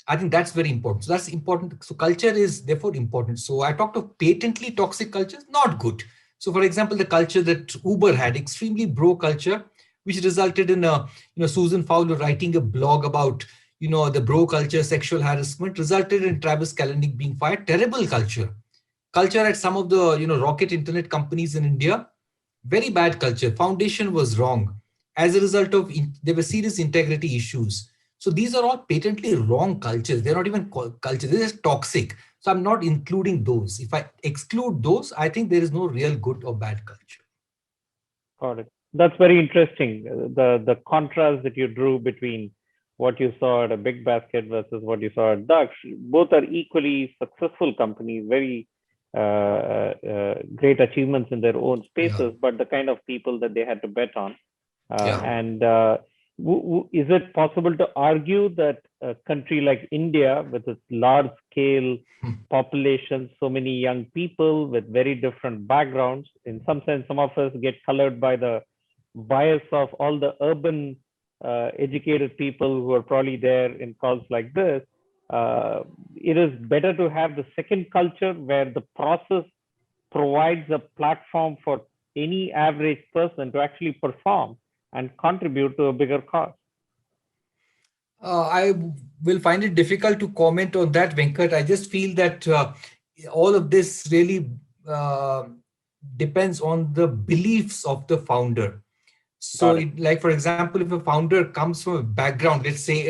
I think that's very important. So that's important. So culture is therefore important. So I talked of patently toxic cultures, not good. So for example, the culture that Uber had, extremely bro culture, which resulted in Susan Fowler writing a blog about the bro culture, sexual harassment, resulted in Travis Kalanick being fired. Terrible culture at some of the rocket internet companies in India. Very bad culture. Foundation was wrong. As a result of there were serious integrity issues. So these are all patently wrong cultures. They're not even cultures. They're just toxic. So I'm not including those. If I exclude those, I think there is no real good or bad culture. Got it. That's very interesting. The contrast that you drew between what you saw at a Big Basket versus what you saw at Dux. Both are equally successful companies, very great achievements in their own spaces, Yeah. but the kind of people that they had to bet on. Yeah. And is it possible to argue that a country like India, with its large scale population, so many young people with very different backgrounds, in some sense, some of us get colored by the bias of all the urban educated people who are probably there in calls like this. It is better to have the second culture where the process provides a platform for any average person to actually perform and contribute to a bigger cause. I will find it difficult to comment on that, Venkat. I just feel that all of this really depends on the beliefs of the founder. So, like for example, if a founder comes from a background, let's say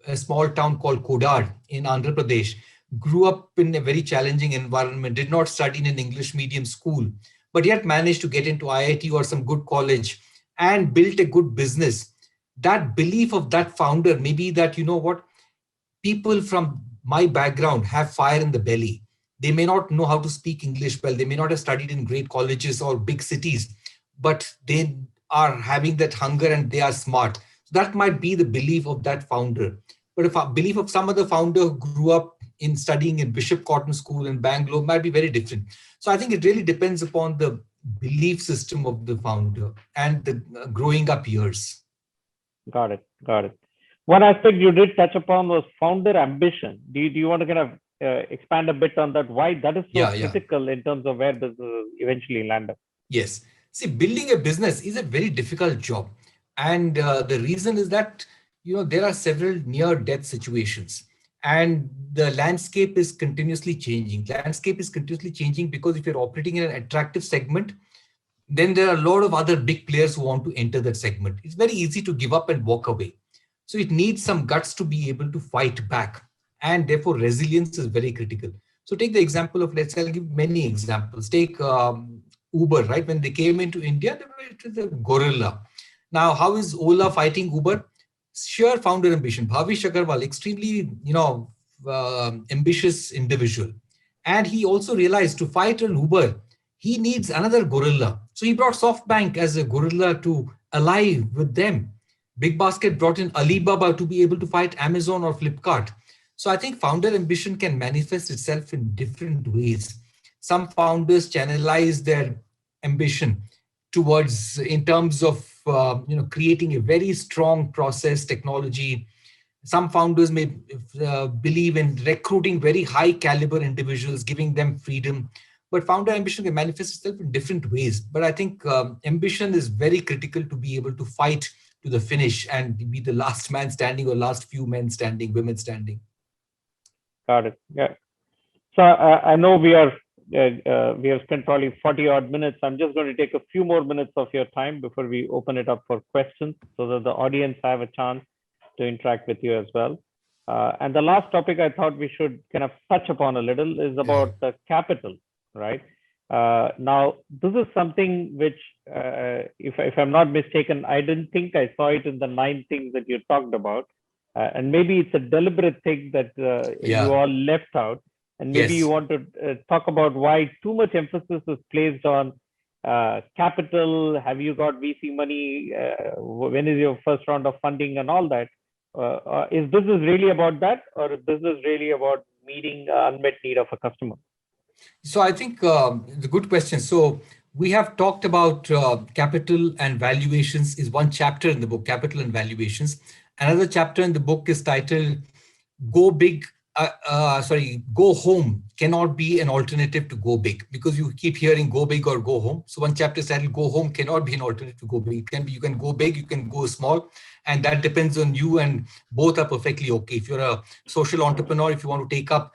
a small town called Kodad in Andhra Pradesh, grew up in a very challenging environment, did not study in an English medium school, but yet managed to get into IIT or some good college and built a good business. That belief of that founder may be that, people from my background have fire in the belly. They may not know how to speak English well. They may not have studied in great colleges or big cities, but they are having that hunger and they are smart. So that might be the belief of that founder. But if a belief of some other founder who grew up in studying in Bishop Cotton School in Bangalore might be very different. So I think it really depends upon the belief system of the founder and the growing up years. Got it. Got it. One aspect you did touch upon was founder ambition. Do you want to kind of expand a bit on that? Why that is so critical in terms of where this eventually land up? Yes. See, building a business is a very difficult job. And the reason is that, there are several near-death situations. And the landscape is continuously changing. Landscape is continuously changing because if you're operating in an attractive segment, then there are a lot of other big players who want to enter that segment. It's very easy to give up and walk away. So it needs some guts to be able to fight back. And therefore, resilience is very critical. So take the example of, I'll give many examples. Take Uber, right? When they came into India, it was a gorilla. Now, how is Ola fighting Uber? Sheer founder ambition. Bhavish Agarwal, extremely, ambitious individual. And he also realized to fight an Uber, he needs another gorilla. So he brought SoftBank as a gorilla to ally with them. Big Basket brought in Alibaba to be able to fight Amazon or Flipkart. So I think founder ambition can manifest itself in different ways. Some founders channelize their ambition towards in terms of creating a very strong process technology. Some founders may believe in recruiting very high caliber individuals, giving them freedom. But founder ambition can manifest itself in different ways. But I think ambition is very critical to be able to fight to the finish and be the last man standing or last few men standing, women standing. Got it. Yeah. So I know we have spent probably 40 odd minutes. I'm just going to take a few more minutes of your time before we open it up for questions so that the audience have a chance to interact with you as well. And the last topic I thought we should kind of touch upon a little is about the capital, right? Now, this is something which, if I'm not mistaken, I didn't think I saw it in the 9 things that you talked about. And maybe it's a deliberate thing that you all left out. And maybe you want to talk about why too much emphasis is placed on capital. Have you got VC money? When is your first round of funding and all that? Is business really about that, or is business really about meeting unmet need of a customer? So I think the good question. So we have talked about capital and valuations is one chapter in the book, Capital and Valuations. Another chapter in the book is titled Go Big, Go Home cannot be an alternative to Go Big, because you keep hearing go big or go home. So one chapter is titled Go Home cannot be an alternative to Go Big. It can be, you can go big, you can go small, and that depends on you, and both are perfectly okay. If you're a social entrepreneur, if you want to take up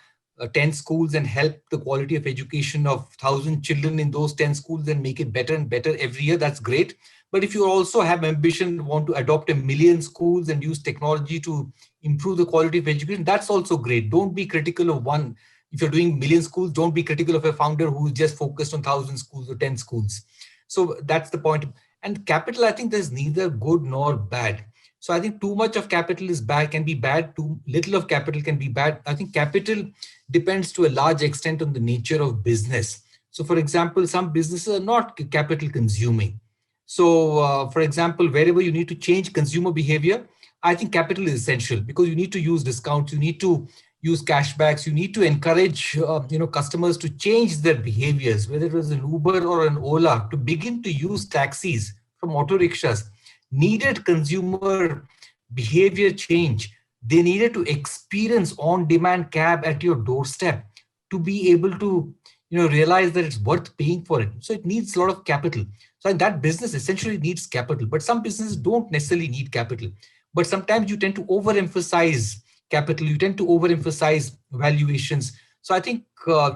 10 schools and help the quality of education of 1,000 children in those 10 schools and make it better and better every year, that's great. But if you also have ambition, want to adopt 1 million schools and use technology to improve the quality of education, that's also great. Don't be critical of one. If you're doing 1 million schools, don't be critical of a founder who is just focused on 1,000 schools or 10 schools. So that's the point. And capital, I think there's neither good nor bad. So I think too much of capital is bad, can be bad. Too little of capital can be bad. I think capital depends to a large extent on the nature of business. So for example, some businesses are not capital consuming. So for example, wherever you need to change consumer behavior, I think capital is essential, because you need to use discounts, you need to use cashbacks, you need to encourage customers to change their behaviors, whether it was an Uber or an Ola, to begin to use taxis from auto rickshaws. Needed consumer behavior change. They needed to experience on-demand cab at your doorstep to be able to realize that it's worth paying for it. So it needs a lot of capital. So that business essentially needs capital, but some businesses don't necessarily need capital. But sometimes you tend to overemphasize capital, you tend to overemphasize valuations. So I think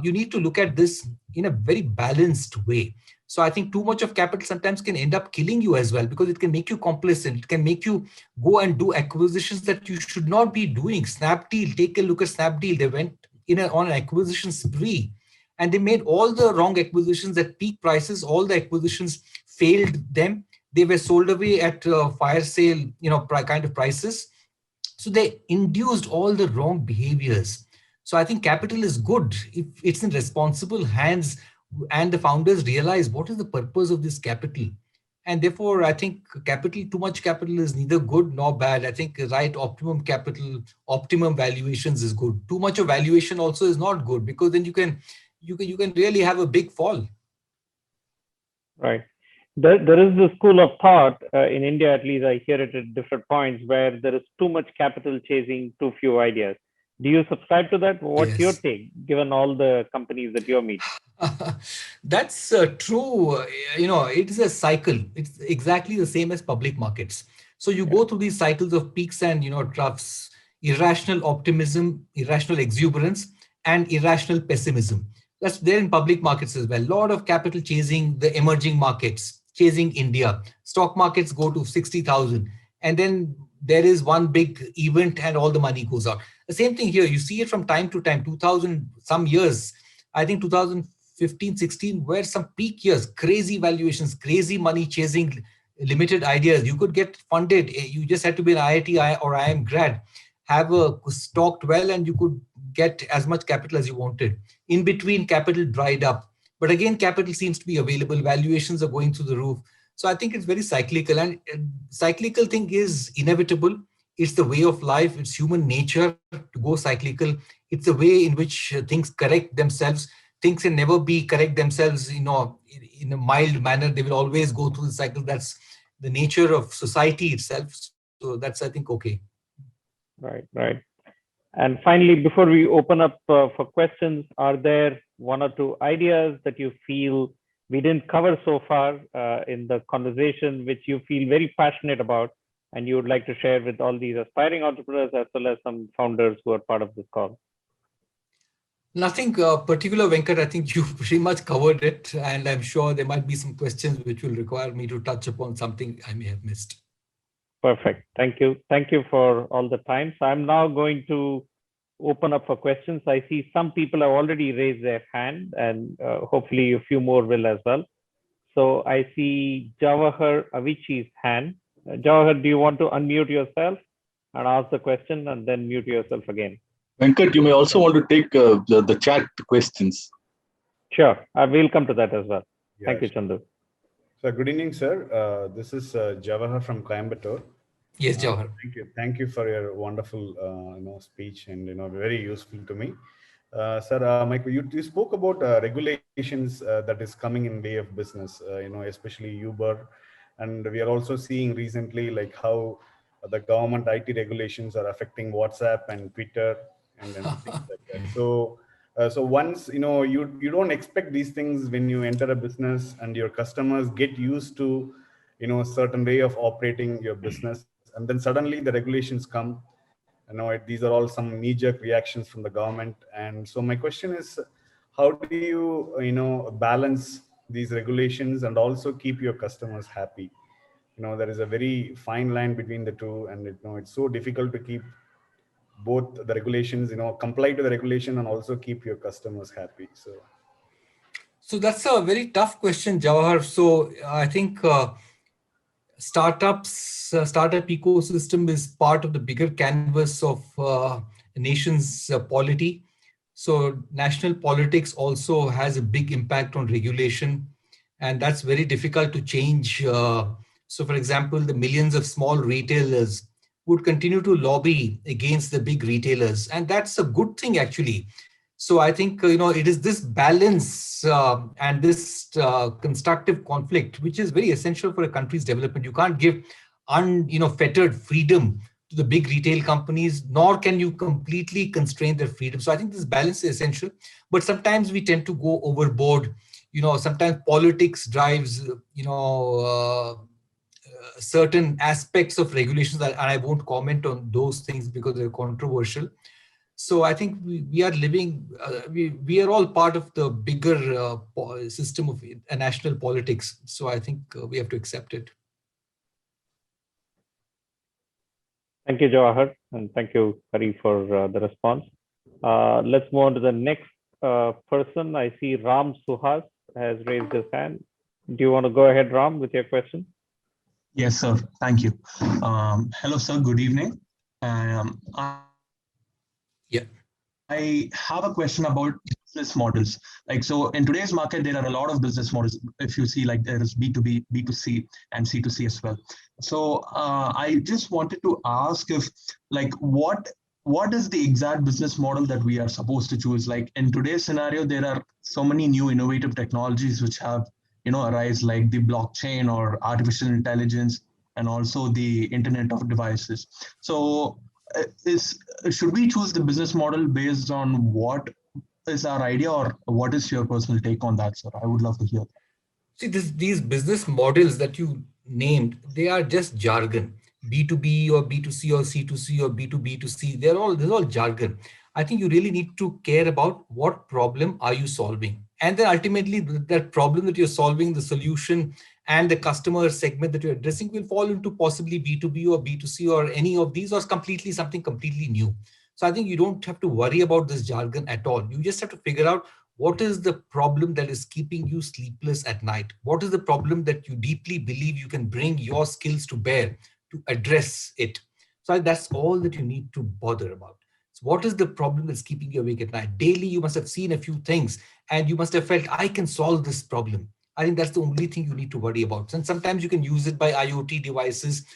you need to look at this in a very balanced way. So I think too much of capital sometimes can end up killing you as well, because it can make you complacent. It can make you go and do acquisitions that you should not be doing. Snapdeal, take a look at Snapdeal. They went on an acquisition spree, and they made all the wrong acquisitions at peak prices. All the acquisitions failed them. They were sold away at fire sale, kind of prices. So they induced all the wrong behaviors. So I think capital is good if it's in responsible hands and the founders realize what is the purpose of this capital. And therefore, I think capital, too much capital is neither good nor bad. I think right optimum capital, optimum valuations is good. Too much of valuation also is not good, because then you can really have a big fall. Right. There is this school of thought in India, at least I hear it at different points, where there is too much capital chasing too few ideas. Do you subscribe to that? What's your take, given all the companies that you're meeting? That's true. It is a cycle. It's exactly the same as public markets. So you go through these cycles of peaks and troughs, irrational optimism, irrational exuberance, and irrational pessimism. That's there in public markets as well. A lot of capital chasing the emerging markets, chasing India. Stock markets go to 60,000. And then there is one big event and all the money goes out. The same thing here. You see it from time to time, 2000, some years. I think 2015, 16 were some peak years, crazy valuations, crazy money chasing limited ideas. You could get funded. You just had to be an IIT or IIM grad, have stocked well, and you could get as much capital as you wanted. In between, capital dried up. But again, capital seems to be available. Valuations are going through the roof. So I think it's very cyclical, and cyclical thing is inevitable. It's the way of life. It's human nature to go cyclical. It's the way in which things correct themselves. Things can never be correct themselves, in a mild manner. They will always go through the cycle. That's the nature of society itself. So that's, I think, okay. Right, right. And finally, before we open up for questions, are there one or two ideas that you feel we didn't cover so far in the conversation, which you feel very passionate about, and you would like to share with all these aspiring entrepreneurs as well as some founders who are part of this call? Nothing particular, Venkat. I think you pretty much covered it, and I'm sure there might be some questions which will require me to touch upon something I may have missed. Perfect. Thank you. Thank you for all the time. So I'm now going to open up for questions. I see some people have already raised their hand, and hopefully a few more will as well. So I see Jawahar Avicii's hand. Jawahar, do you want to unmute yourself and ask the question and then mute yourself again? Venkat, you may also want to take the chat questions. Sure. We'll come to that as well. Yeah, Thank you, Chandu. So good evening, sir. This is Jawahar from Coimbatore. Yes, Jawahar. Thank you for your wonderful speech, and very useful to me. Sir, Michael, you spoke about regulations that is coming in way of business, especially Uber, and we are also seeing recently like how the government IT regulations are affecting WhatsApp and Twitter and things like that. So once you don't expect these things when you enter a business, and your customers get used to certain way of operating your business, and then suddenly the regulations come. These are all some knee-jerk reactions from the government. And so my question is, how do you balance these regulations and also keep your customers happy? There is a very fine line between the two, and it's so difficult to keep both the regulations, comply to the regulation and also keep your customers happy. So that's a very tough question, Jawahar. So I think startup ecosystem is part of the bigger canvas of a nation's polity. So national politics also has a big impact on regulation, and that's very difficult to change. So for example, the millions of small retailers would continue to lobby against the big retailers, and that's a good thing actually. So I think it is this balance and this constructive conflict which is very essential for a country's development. You can't give fettered freedom to the big retail companies, nor can you completely constrain their freedom. So I think this balance is essential. But sometimes we tend to go overboard. Sometimes politics drives certain aspects of regulations, and I won't comment on those things because they're controversial. So I think we are living, we are all part of the bigger system of national politics. So I think we have to accept it. Thank you, Jawahar, and thank you, Hari, for the response. Let's move on to the next person. I see Ram Suhas has raised his hand. Do you want to go ahead, Ram, with your question? Yes, sir. Thank you. Hello, sir. Good evening. I have a question about business models. So in today's market, there are a lot of business models. If you see, there is B2B, B2C, and C2C as well. So I just wanted to ask if, what is the exact business model that we are supposed to choose? In today's scenario, there are so many new innovative technologies which have, arise, like the blockchain or artificial intelligence, and also the Internet of Devices. So should we choose the business model based on what is our idea, or what is your personal take on that, sir? I would love to hear that. See, these business models that you named, they are just jargon. B2B or B2C or C2C or B2B2C, this is all jargon. I think you really need to care about what problem are you solving. And then ultimately that problem that you're solving, the solution and the customer segment that you're addressing will fall into possibly B2B or B2C or any of these, or something completely new. So I think you don't have to worry about this jargon at all. You just have to figure out what is the problem that is keeping you sleepless at night. What is the problem that you deeply believe you can bring your skills to bear to address it. So that's all that you need to bother about. So what is the problem that's keeping you awake at night? Daily, you must have seen a few things and you must have felt, I can solve this problem. I think that's the only thing you need to worry about. And sometimes you can use it by IoT devices.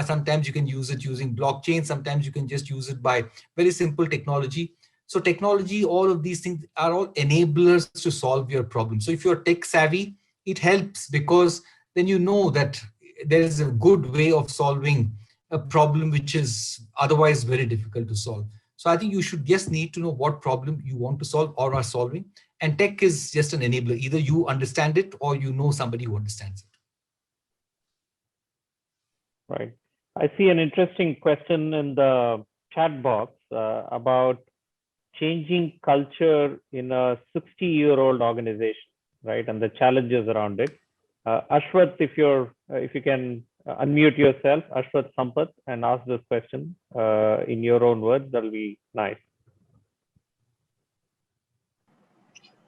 Sometimes you can use it using blockchain. Sometimes you can just use it by very simple technology. So technology, all of these things are all enablers to solve your problem. So if you're tech savvy, it helps because then you know that there is a good way of solving a problem which is otherwise very difficult to solve. So I think you should just need to know what problem you want to solve or are solving. And tech is just an enabler. Either you understand it or you know somebody who understands it. Right. I see an interesting question in the chat box about changing culture in a 60-year-old organization, right? And the challenges around it. Ashwath, if you can unmute yourself, Ashwath Sampath, and ask this question in your own words, that'll be nice.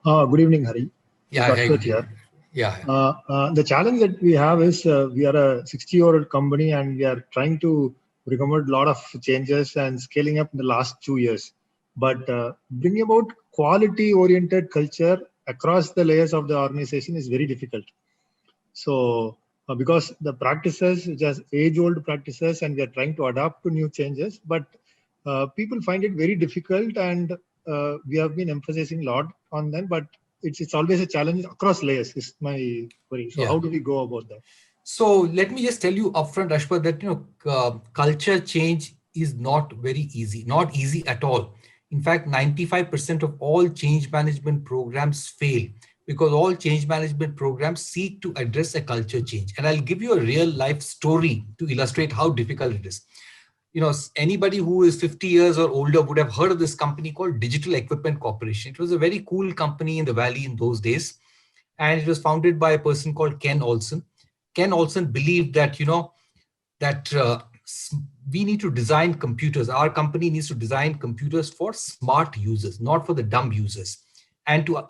Good evening, Hari. Yeah, Ashwath here. Yeah. The challenge that we have is we are a 60-year-old company and we are trying to recommend a lot of changes and scaling up in the last 2 years. But bringing about quality-oriented culture across the layers of the organization is very difficult. So because the practices, just age-old practices, and we are trying to adapt to new changes, but people find it very difficult, and we have been emphasizing a lot on them, but it's always a challenge across layers is my worry. So how do we go about that? So let me just tell you upfront, Ashwath, that culture change is not very easy, not easy at all. In fact, 95% of all change management programs fail because all change management programs seek to address a culture change. And I'll give you a real life story to illustrate how difficult it is. Anybody who is 50 years or older would have heard of this company called Digital Equipment Corporation. It was a very cool company in the Valley in those days. And it was founded by a person called Ken Olsen. Ken Olsen believed that, we need to design computers. Our company needs to design computers for smart users, not for the dumb users. And to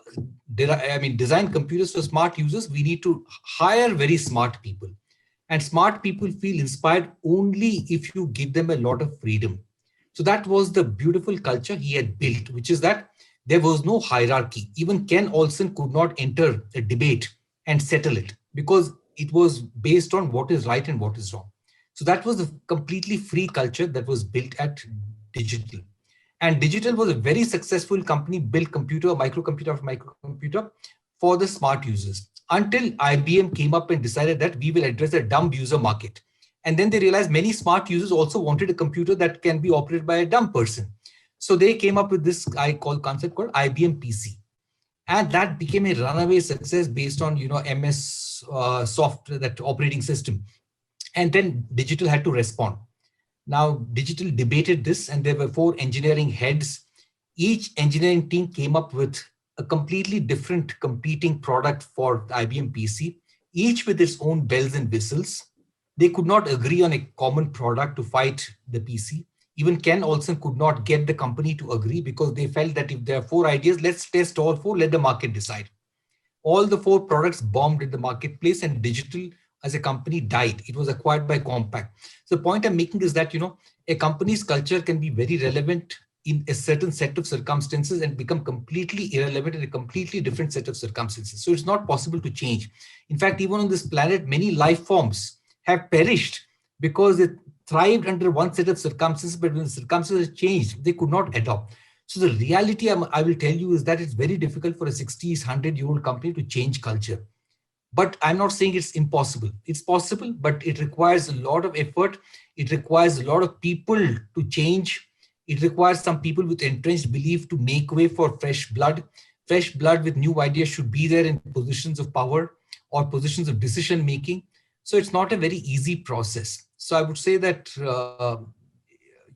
design computers for smart users, we need to hire very smart people. And smart people feel inspired only if you give them a lot of freedom. So that was the beautiful culture he had built, which is that there was no hierarchy. Even Ken Olsen could not enter a debate and settle it because it was based on what is right and what is wrong. So that was a completely free culture that was built at Digital. And Digital was a very successful company, built microcomputer after microcomputer for the smart users, until IBM came up and decided that we will address the dumb user market. And then they realized many smart users also wanted a computer that can be operated by a dumb person. So they came up with this concept called IBM PC. And that became a runaway success based on MS software, that operating system. And then Digital had to respond. Now, Digital debated this, and there were 4 engineering heads. Each engineering team came up with a completely different competing product for the IBM PC, each with its own bells and whistles. They could not agree on a common product to fight the PC. Even Ken Olsen could not get the company to agree because they felt that if there are 4 ideas, let's test all 4, let the market decide. All the 4 products bombed in the marketplace, and Digital as a company died. It was acquired by Compaq. So the point I'm making is that, a company's culture can be very relevant in a certain set of circumstances and become completely irrelevant in a completely different set of circumstances. So it's not possible to change. In fact, even on this planet, many life forms have perished because they thrived under one set of circumstances, but when the circumstances changed, they could not adopt. So the reality I will tell you is that it's very difficult for a 60, 100-year-old company to change culture. But I'm not saying it's impossible. It's possible, but it requires a lot of effort. It requires a lot of people to change. It requires some people with entrenched belief to make way for fresh blood. Fresh blood with new ideas should be there in positions of power or positions of decision making. So it's not a very easy process. So I would say that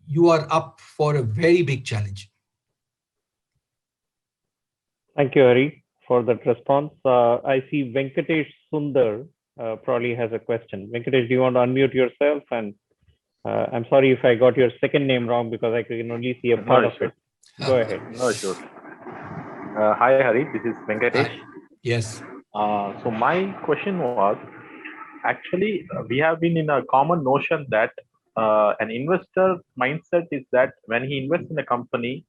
you are up for a very big challenge. Thank you, Hari, for that response. I see Venkatesh Sundar probably has a question. Venkatesh, do you want to unmute yourself? And I'm sorry if I got your second name wrong because I can only see a part of it. Go ahead. No, sure. Hi, Hari. This is Venkatesh. Hi. Yes. So my question was, actually, we have been in a common notion that an investor mindset is that when he invests in a company,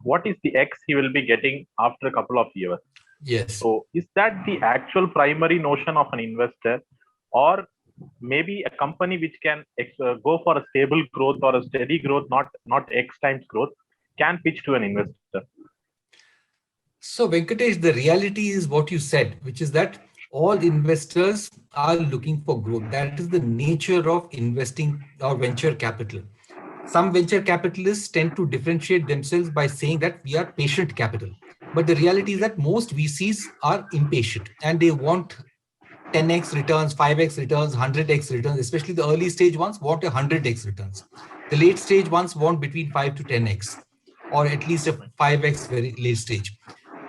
what is the X he will be getting after a couple of years? Yes. So is that the actual primary notion of an investor, or maybe a company which can go for a stable growth or a steady growth, not X times growth, can pitch to an investor? So Venkatesh, the reality is what you said, which is that all investors are looking for growth. That is the nature of investing or venture capital. Some venture capitalists tend to differentiate themselves by saying that we are patient capital. But the reality is that most VCs are impatient and they want 10x returns, 5x returns, 100x returns, especially the early stage ones want 100x returns. The late stage ones want between 5 to 10x, or at least a 5x very late stage.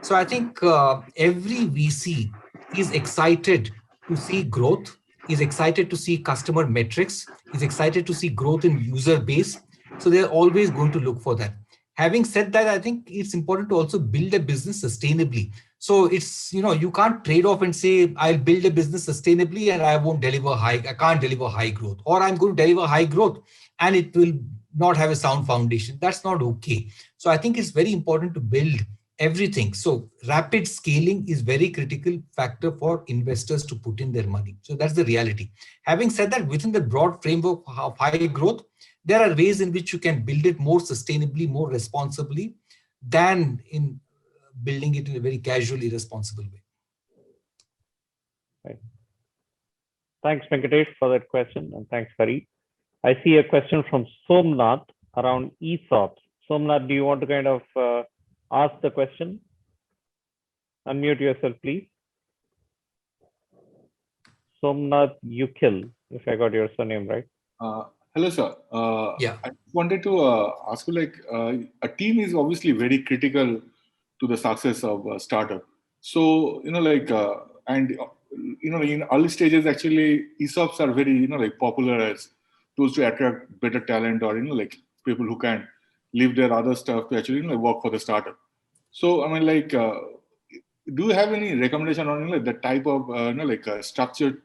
So I think every VC is excited to see growth, is excited to see customer metrics, is excited to see growth in user base. So they're always going to look for that. Having said that, I think it's important to also build a business sustainably. So it's, you can't trade off and say, I'll build a business sustainably and I can't deliver high growth, or I'm going to deliver high growth and it will not have a sound foundation. That's not okay. So I think it's very important to build everything. So rapid scaling is very critical factor for investors to put in their money. So that's the reality. Having said that, within the broad framework of high growth, there are ways in which you can build it more sustainably, more responsibly than in building it in a very casual, irresponsible way. Right. Thanks, Venkatesh, for that question, and thanks, Hari. I see a question from Somnath around ESOPs. Somnath, do you want to kind of ask the question? Unmute yourself, please. Somnath Yukil, if I got your surname right. Hello, sir. Yeah. I wanted to ask you, a team is obviously very critical to the success of a startup. So, and, in early stages, actually, ESOPs are very, popular as tools to attract better talent, or, people who can leave their other stuff to actually, work for the startup. So, I mean, do you have any recommendation on, the type of, structured,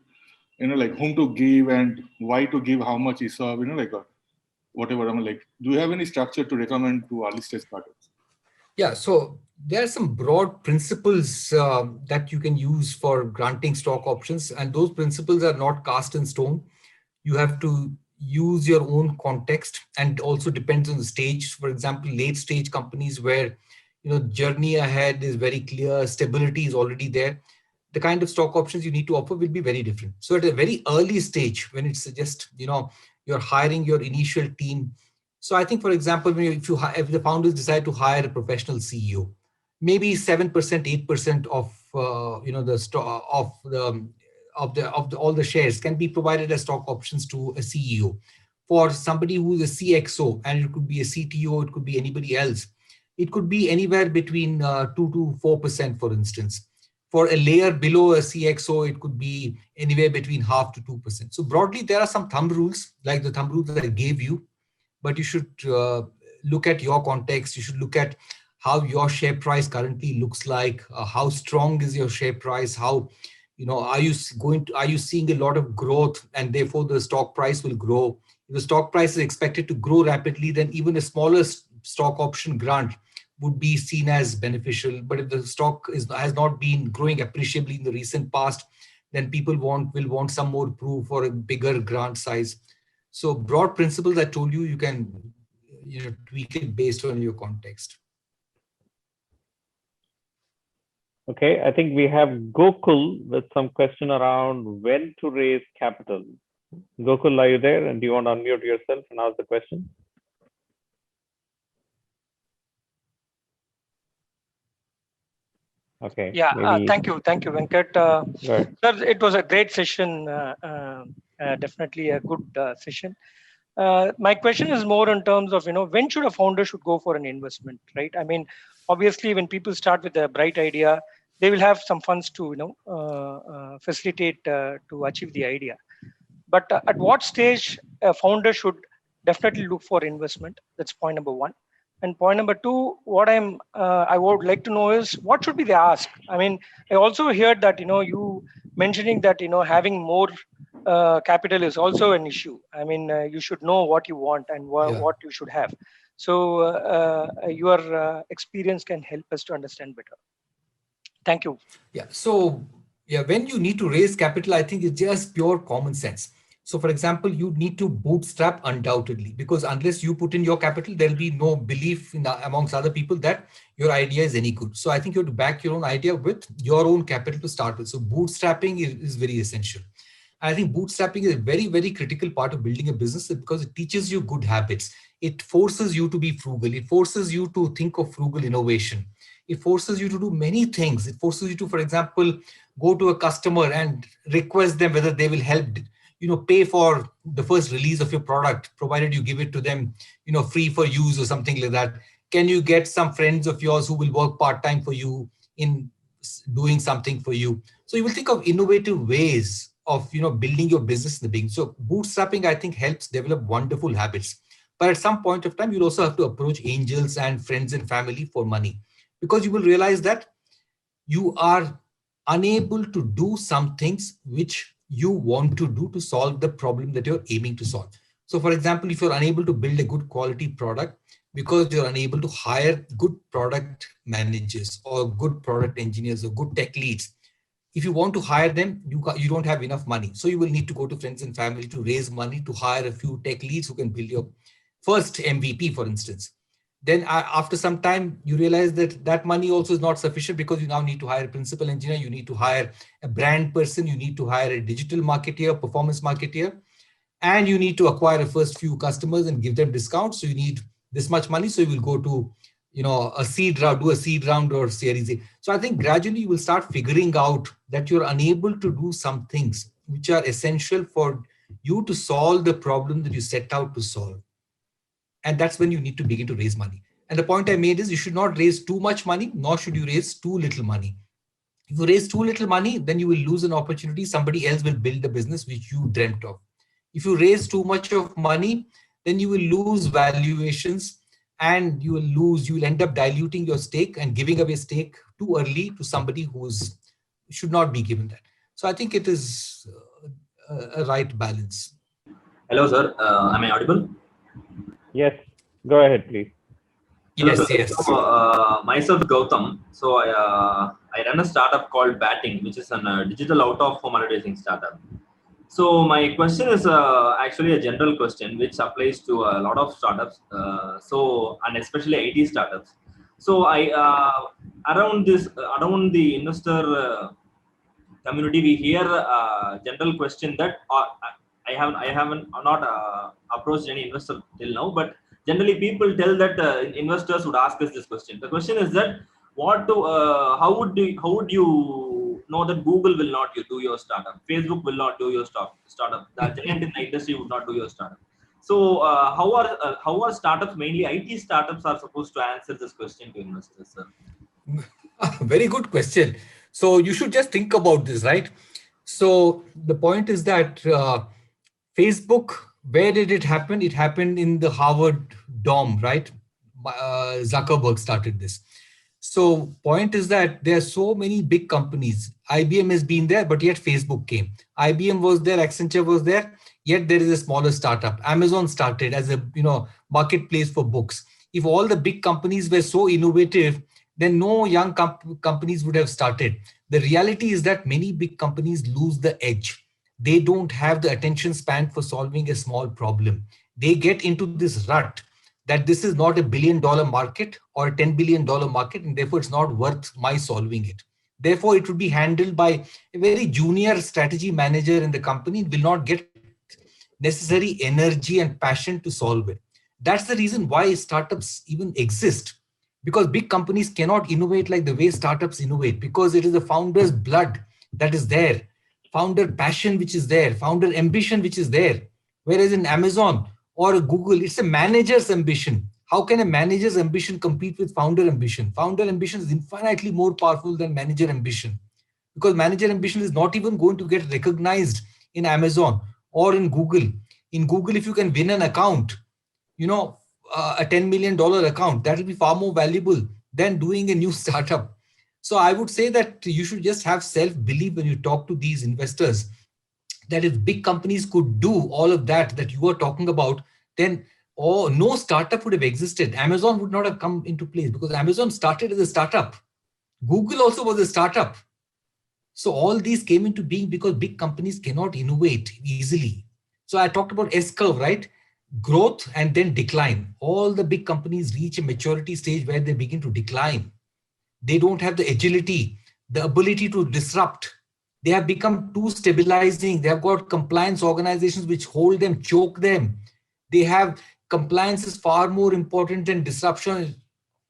whom to give and why to give how much ESOP, whatever. I mean, do you have any structure to recommend to early stage startups? Yeah, so there are some broad principles that you can use for granting stock options, and those principles are not cast in stone. You have to use your own context, and it also depends on the stage. For example, late stage companies where journey ahead is very clear, stability is already there, the kind of stock options you need to offer will be very different. So at a very early stage, when it's just you're hiring your initial team. So I think, for example, if the founders decide to hire a professional CEO, maybe 7%, 8% of all the shares can be provided as stock options to a CEO. For somebody who's a CXO, and it could be a CTO, it could be anybody else, it could be anywhere between 2 to 4%, for instance. For a layer below a CXO, it could be anywhere between 0.5 to 2%. So broadly, there are some thumb rules, like the thumb rules that I gave you, but you should look at your context. You should look at how your share price currently looks like, how strong is your share price, how, are you seeing a lot of growth, and therefore the stock price will grow. If the stock price is expected to grow rapidly, then even a smaller stock option grant would be seen as beneficial. But if the stock has not been growing appreciably in the recent past, then people will want some more proof for a bigger grant size. So broad principles I told you, you can tweak it based on your context. Okay, I think we have Gokul with some question around when to raise capital. Gokul, are you there? And do you want to unmute yourself and ask the question? Okay. Yeah, maybe... thank you, Venkat. Sir, it was a great session, definitely a good session. My question is more in terms of, when should a founder should go for an investment, right? I mean, obviously, when people start with a bright idea, they will have some funds to, facilitate to achieve the idea. But at what stage a founder should definitely look for investment? That's point number one. And point number two, what I would like to know is what should be the ask? I mean, I also heard that, you mentioning that, having more capital is also an issue. I mean, you should know what you want and what you should have. So your experience can help us to understand better. Thank you. Yeah. So yeah, when you need to raise capital, I think it's just pure common sense. So for example, you need to bootstrap undoubtedly, because unless you put in your capital, there'll be no belief in amongst other people that your idea is any good. So I think you have to back your own idea with your own capital to start with. So bootstrapping is very essential. I think bootstrapping is a very, very critical part of building a business because it teaches you good habits. It forces you to be frugal. It forces you to think of frugal innovation. It forces you to do many things. It forces you to, for example, go to a customer and request them whether they will help, pay for the first release of your product, provided you give it to them, free for use or something like that. Can you get some friends of yours who will work part-time for you in doing something for you? So you will think of innovative ways of building your business in the beginning. So bootstrapping, I think, helps develop wonderful habits. But at some point of time, you'll also have to approach angels and friends and family for money, because you will realize that you are unable to do some things which you want to do to solve the problem that you're aiming to solve. So for example, if you're unable to build a good quality product because you're unable to hire good product managers or good product engineers or good tech leads, if you want to hire them, you don't have enough money. So you will need to go to friends and family to raise money to hire a few tech leads who can build your first MVP, for instance. Then after some time, you realize that that money also is not sufficient, because you now need to hire a principal engineer, you need to hire a brand person, you need to hire a digital marketeer, performance marketeer, and you need to acquire a first few customers and give them discounts. So you need this much money. So you will go to, a seed round, do a seed round or Series A. So I think gradually you will start figuring out that you're unable to do some things which are essential for you to solve the problem that you set out to solve. And that's when you need to begin to raise money. And the point I made is you should not raise too much money, nor should you raise too little money. If you raise too little money, then you will lose an opportunity. Somebody else will build the business which you dreamt of. If you raise too much of money, then you will lose valuations, and you will end up diluting your stake and giving away stake too early to somebody who should not be given that. So I think it is a right balance. Hello, sir. Am I audible? Yes, go ahead, please. Hello, Yes, sir. yes. So, myself, Gautam. So, I run a startup called Batting, which is a digital out-of-home advertising startup. So, my question is actually a general question, which applies to a lot of startups. And especially IT startups. So, around the investor community, we hear a general question that I haven't not approached any investor till now, but generally people tell that investors would ask us this question. The question is that how would you know that Google will not do your startup, Facebook will not do your startup, the giant in the industry would not do your startup. So how are startups, mainly IT startups, are supposed to answer this question to investors, sir? Very good question. So you should just think about this, right? So the point is that Facebook, where did it happen? It happened in the Harvard dorm, right? Zuckerberg started this. So point is that there are so many big companies. IBM has been there, but yet Facebook came. IBM was there, Accenture was there, yet there is a smaller startup. Amazon started as a marketplace for books. If all the big companies were so innovative, then no young companies would have started. The reality is that many big companies lose the edge. They don't have the attention span for solving a small problem. They get into this rut that this is not $1 billion market or a $10 billion market, and therefore it's not worth my solving it. Therefore, it would be handled by a very junior strategy manager in the company, will not get necessary energy and passion to solve it. That's the reason why startups even exist. Because big companies cannot innovate like the way startups innovate, because it is the founder's blood that is there, founder passion which is there, founder ambition which is there. Whereas in Amazon or Google, it's a manager's ambition. How can a manager's ambition compete with founder ambition? Founder ambition is infinitely more powerful than manager ambition, because manager ambition is not even going to get recognized in Amazon or in Google. In Google, if you can win an account, a $10 million account, that will be far more valuable than doing a new startup. So I would say that you should just have self-belief when you talk to these investors, that if big companies could do all of that you are talking about, then no startup would have existed. Amazon would not have come into place, because Amazon started as a startup. Google also was a startup. So all these came into being because big companies cannot innovate easily. So I talked about S-curve, right? Growth and then decline. All the big companies reach a maturity stage where they begin to decline. They don't have the agility, the ability to disrupt. They have become too stabilizing. They have got compliance organizations which hold them, choke them. They have compliance is far more important than disruption,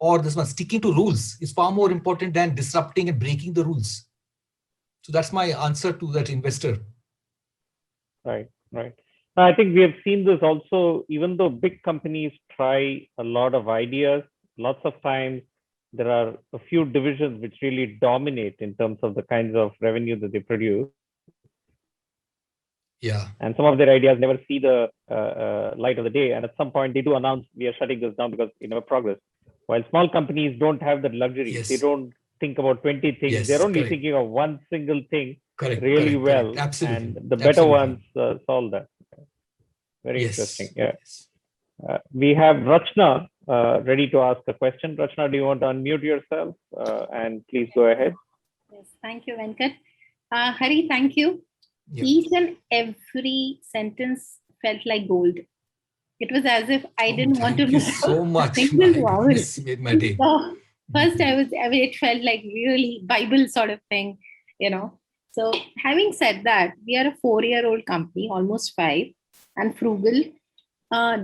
or this one, sticking to rules is far more important than disrupting and breaking the rules. So that's my answer to that investor. Right, right. I think we have seen this also, even though big companies try a lot of ideas, lots of times there are a few divisions which really dominate in terms of the kinds of revenue that they produce. Yeah. And some of their ideas never see the light of the day. And at some point, they do announce, we are shutting this down because it never progress. While small companies don't have that luxury. Yes. They don't think about 20 things. Yes, They're only correct. thinking of one single thing Correct, really correct, well. correct. Absolutely. And the better Absolutely. ones solve that. Very Yes. interesting. Yeah. Yes. We have Rachna ready to ask a question. Rachna, do you want to unmute yourself? And please go ahead. Yes, thank you, Venkat. Hari, thank you. Yeah. Each and every sentence felt like gold. It was as if I didn't want to Thank you look so much. a My single vowel. goodness, made my day. So first, it felt like really Bible sort of thing, you know. So having said that, we are a 4-year-old company, almost 5, and frugal,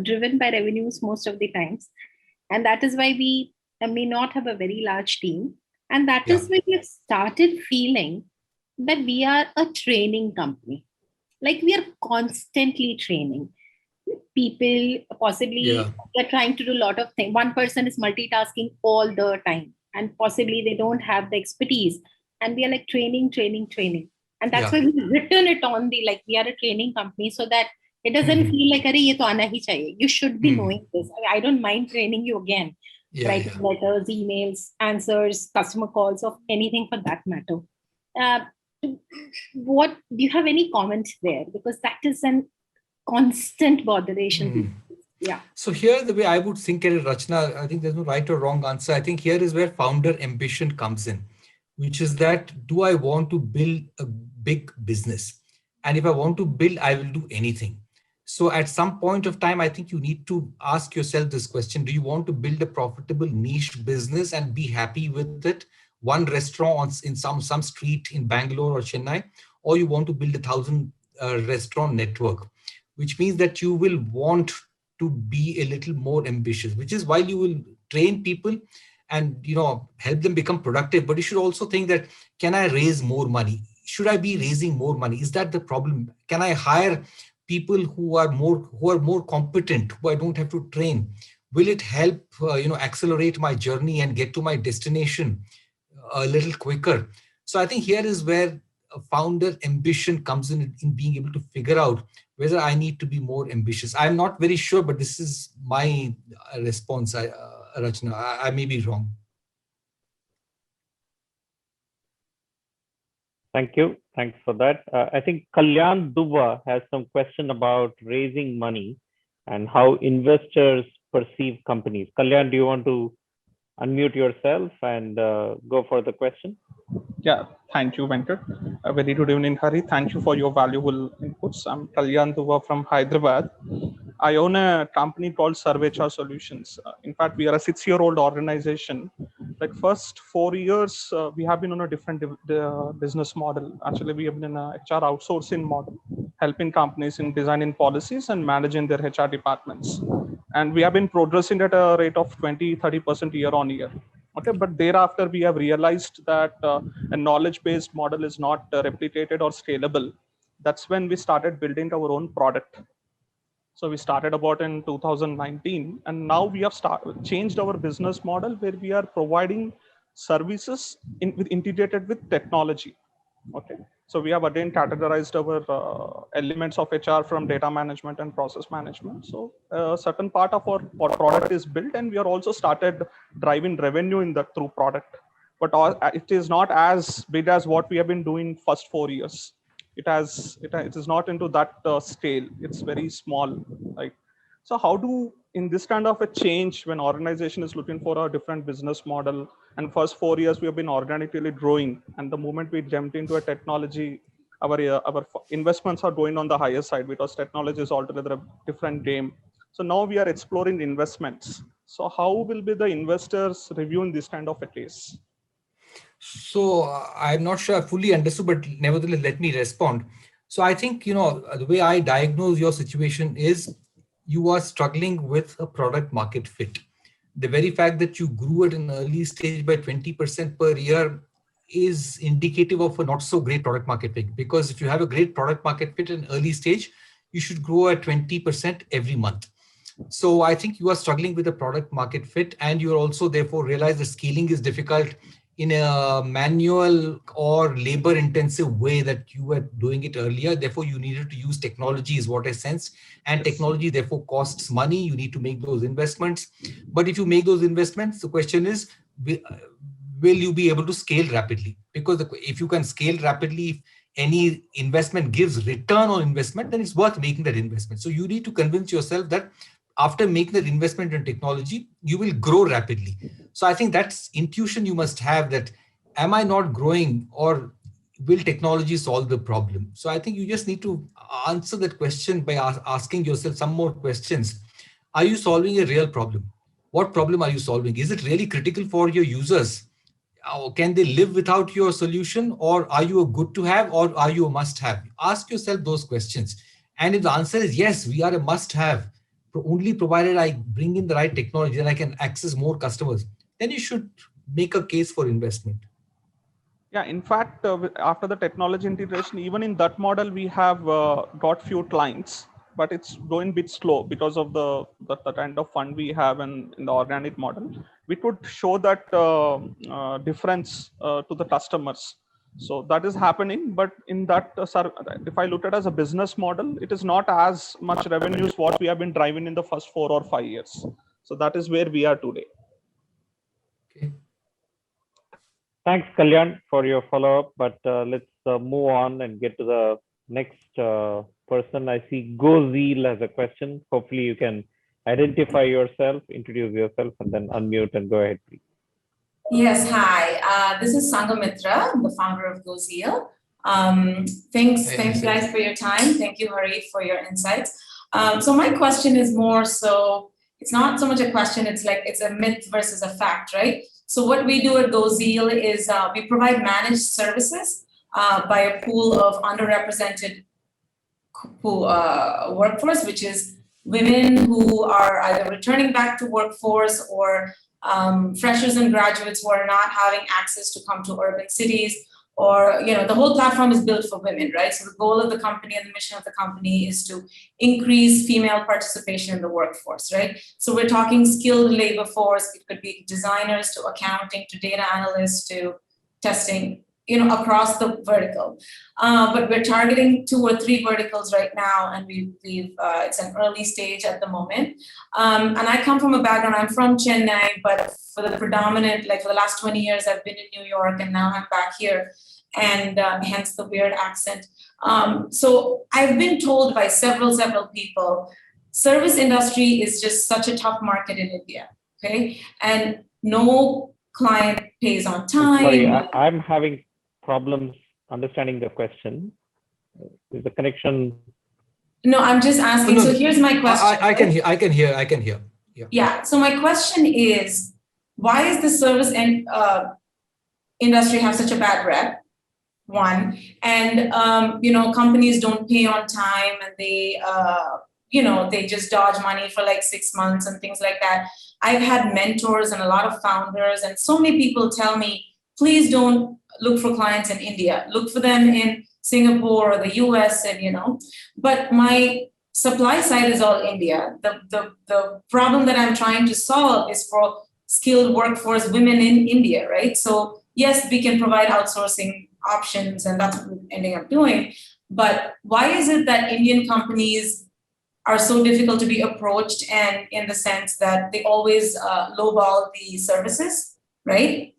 driven by revenues most of the times. And that is why we may not have a very large team. And that is why we have started feeling that we are a training company. Like we are constantly training people, possibly they're trying to do a lot of things. One person is multitasking all the time, and possibly they don't have the expertise. And we are like training. And that's why we've written it on the, like, we are a training company, so that it doesn't feel like, ye to aana hi chahiye. You should be knowing this. I don't mind training you again. Writing letters, emails, answers, customer calls, of anything for that matter. What do you have any comments there? Because that is an constant botheration. Yeah. So here, the way I would think at it, Rachna, I think there's no right or wrong answer. I think here is where founder ambition comes in, which is that, do I want to build a big business? And if I want to build, I will do anything. So at some point of time, I think you need to ask yourself this question: do you want to build a profitable niche business and be happy with it? One restaurant in some street in Bangalore or Chennai, or you want to build 1,000 restaurant network, which means that you will want to be a little more ambitious, which is why you will train people and, you know, help them become productive. But you should also think that, can I raise more money? Should I be raising more money? Is that the problem? Can I hire people who are more competent, who I don't have to train? Will it help accelerate my journey and get to my destination a little quicker? So I think here is where a founder ambition comes in being able to figure out whether I need to be more ambitious. I'm not very sure, but this is my response, Rachna. I may be wrong. Thank you. Thanks for that. I think Kalyan Duva has some question about raising money and how investors perceive companies. Kalyan, do you want to unmute yourself and go for the question? Yeah, thank you, Venkat. A very good evening, Hari. Thank you for your valuable inputs. I'm Kalyan Duva from Hyderabad. I own a company called SurveyChar Solutions. In fact, we are a 6-year-old organization. Like first 4 years, we have been on a different business model. Actually, we have been in a HR outsourcing model, helping companies in designing policies and managing their HR departments. And we have been progressing at a rate of 20-30% year on year. Okay, but thereafter we have realized that a knowledge-based model is not replicated or scalable. That's when we started building our own product. So we started about in 2019, and now we have changed our business model where we are providing services integrated with technology. Okay, so we have again categorized our elements of HR from data management and process management. So a certain part of our product is built, and we are also started driving revenue in that through product. But it is not as big as what we have been doing first 4 years. It is not into that scale. It's very small. Like, so how do in this kind of a change, when organization is looking for a different business model, and first 4 years we have been organically growing, and the moment we jumped into a technology, our investments are going on the higher side because technology is altogether a different game. So now we are exploring investments. So how will be the investors reviewing this kind of a case? So I'm not sure I fully understood, but nevertheless, let me respond. So I think, the way I diagnose your situation is you are struggling with a product market fit. The very fact that you grew at an early stage by 20% per year is indicative of a not so great product market fit, because if you have a great product market fit in early stage, you should grow at 20% every month. So I think you are struggling with the product market fit, and you also therefore realize that scaling is difficult in a manual or labor intensive way that you were doing it earlier. Therefore, you needed to use technology is what I sensed, and technology therefore costs money. You need to make those investments. But if you make those investments, the question is, will you be able to scale rapidly? Because if you can scale rapidly, if any investment gives return on investment, then it's worth making that investment. So you need to convince yourself that after making that investment in technology, you will grow rapidly. So I think that's intuition you must have, that am I not growing, or will technology solve the problem? So I think you just need to answer that question by asking yourself some more questions. Are you solving a real problem? What problem are you solving? Is it really critical for your users? Can they live without your solution, or are you a good to have, or are you a must have? Ask yourself those questions. And if the answer is yes, we are a must have, only provided I bring in the right technology, then I can access more customers, then you should make a case for investment. Yeah, in fact, after the technology integration, even in that model, we have got few clients, but it's going a bit slow because of the kind of fund we have in the organic model. We could show that difference to the customers. So that is happening, but in that, if I look at it as a business model, it is not as much revenues what we have been driving in the first 4 or 5 years. So that is where we are today. Okay. Thanks, Kalyan, for your follow-up, but let's move on and get to the next person. I see Gozil has a question. Hopefully you can identify yourself, introduce yourself, and then unmute and go ahead, please. Yes, hi. This is Sangamitra, the founder of Gozil. Thanks guys for your time. Thank you, Hari, for your insights. So my question is more so, it's not so much a question, it's like it's a myth versus a fact, right? So what we do at Gozil is we provide managed services by a pool of underrepresented workforce, which is women who are either returning back to workforce or freshers and graduates who are not having access to come to urban cities, or the whole platform is built for women, right? So the goal of the company and the mission of the company is to increase female participation in the workforce, right? So we're talking skilled labor force. It could be designers to accounting to data analysts to testing, across the vertical. But we're targeting 2 or 3 verticals right now, and it's an early stage at the moment. And I come from a background, I'm from Chennai, but for the predominant, for the last 20 years, I've been in New York, and now I'm back here, and hence the weird accent. So I've been told by several people, service industry is just such a tough market in India, okay? And no client pays on time. Sorry, I'm having problems understanding the question. Is the connection? No, I'm just asking. No, so here's my question. I can hear. Yeah. So my question is, why is the service industry have such a bad rep? One, and companies don't pay on time, and they they just dodge money for like 6 months and things like that. I've had mentors and a lot of founders, and so many people tell me, please don't look for clients in India. Look for them in Singapore or the US, and but my supply side is all India. The problem that I'm trying to solve is for skilled workforce women in India, right? So yes, we can provide outsourcing options, and that's what we're ending up doing. But why is it that Indian companies are so difficult to be approached, and in the sense that they always lowball the services, right?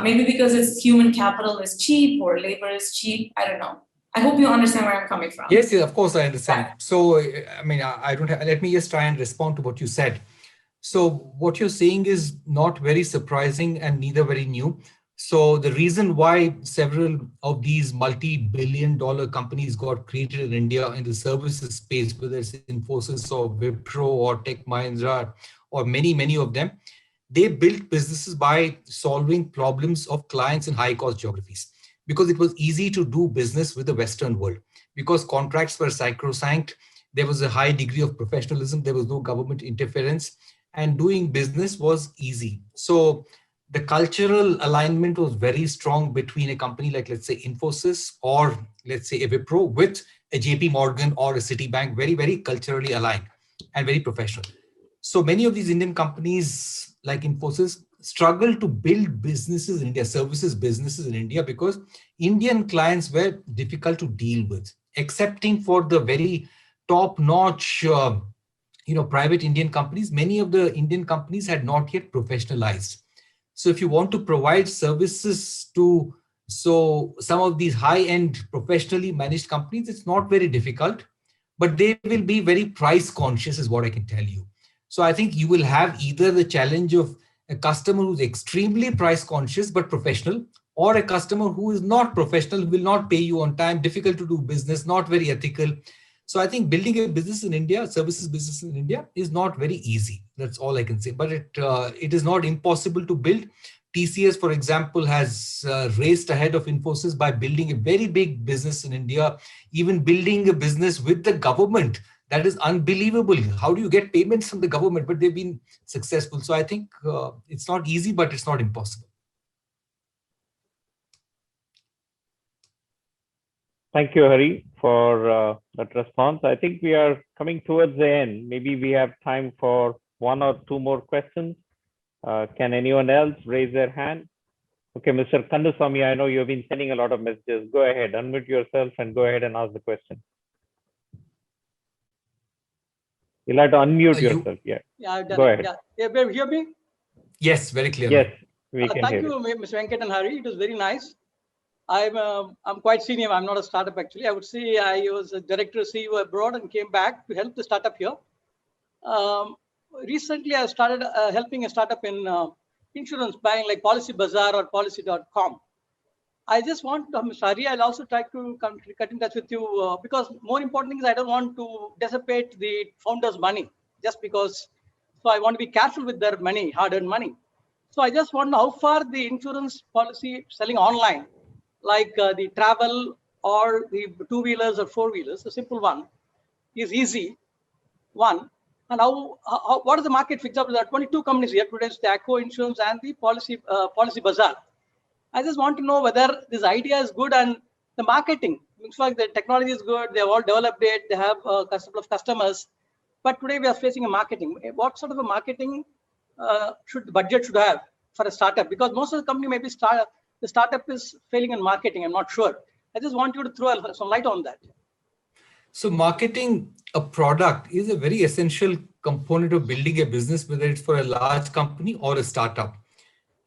Maybe because it's human capital is cheap or labor is cheap. I don't know. I hope you understand where I'm coming from. Yes, yes, of course I understand. So, I mean, I don't have, let me just try and respond to what you said. So what you're saying is not very surprising and neither very new. So the reason why several of these multi-billion-dollar companies got created in India in the services space, whether it's Infosys or Wipro or Tech Mahindra or many of them, they built businesses by solving problems of clients in high-cost geographies because it was easy to do business with the Western world because contracts were sacrosanct. There was a high degree of professionalism. There was no government interference. And doing business was easy. So the cultural alignment was very strong between a company like, let's say, Infosys or let's say a Wipro with a JP Morgan or a Citibank, very culturally aligned and very professional. So many of these Indian companies like Infosys struggle to build businesses in India, services businesses in India, because Indian clients were difficult to deal with, excepting for the very top-notch private Indian companies. Many of the Indian companies had not yet professionalized. So if you want to provide services to some of these high-end professionally managed companies, it's not very difficult, but they will be very price conscious is what I can tell you. So I think you will have either the challenge of a customer who's extremely price conscious but professional, or a customer who is not professional, will not pay you on time, difficult to do business, not very ethical. So I think building a business in India, services business in India, is not very easy. That's all I can say. But it is not impossible to build. TCS, for example, has raced ahead of Infosys by building a very big business in India, even building a business with the government. That is unbelievable. How do you get payments from the government? But they've been successful. So I think it's not easy, but it's not impossible. Thank you, Hari, for that response. I think we are coming towards the end. Maybe we have time for one or two more questions. Can anyone else raise their hand? Okay, Mr. Kanduswamy, I know you've been sending a lot of messages. Go ahead, unmute yourself and go ahead and ask the question. You'll have to unmute yourself. Yeah. Yeah, go ahead. Yeah, you hear me? Yes, very clearly. Yes, we can thank hear you, Mr. Venkat and Hari. It was very nice. I'm quite senior. I'm not a startup actually. I would say I was a director CEO abroad and came back to help the startup here. Recently, I started helping a startup in insurance buying like Policy Bazaar or Policy.com. I just want, Mr. Hari, I'll also try to get in touch with you because more important thing is I don't want to dissipate the founders' money just because. So I want to be careful with their money, hard-earned money. So I just want to know how far the insurance policy selling online, like the travel or the two-wheelers or four-wheelers, the simple one, is easy. One, and what is the market? For example, there are 22 companies here today, the Acco Insurance and the Policy Bazaar. I just want to know whether this idea is good and the marketing. Looks like the technology is good. They have all developed it. They have a couple of customers. But today we are facing a marketing. What sort of a marketing should the budget should have for a startup? Because most of the company maybe the startup is failing in marketing. I'm not sure. I just want you to throw some light on that. So marketing a product is a very essential component of building a business, whether it's for a large company or a startup.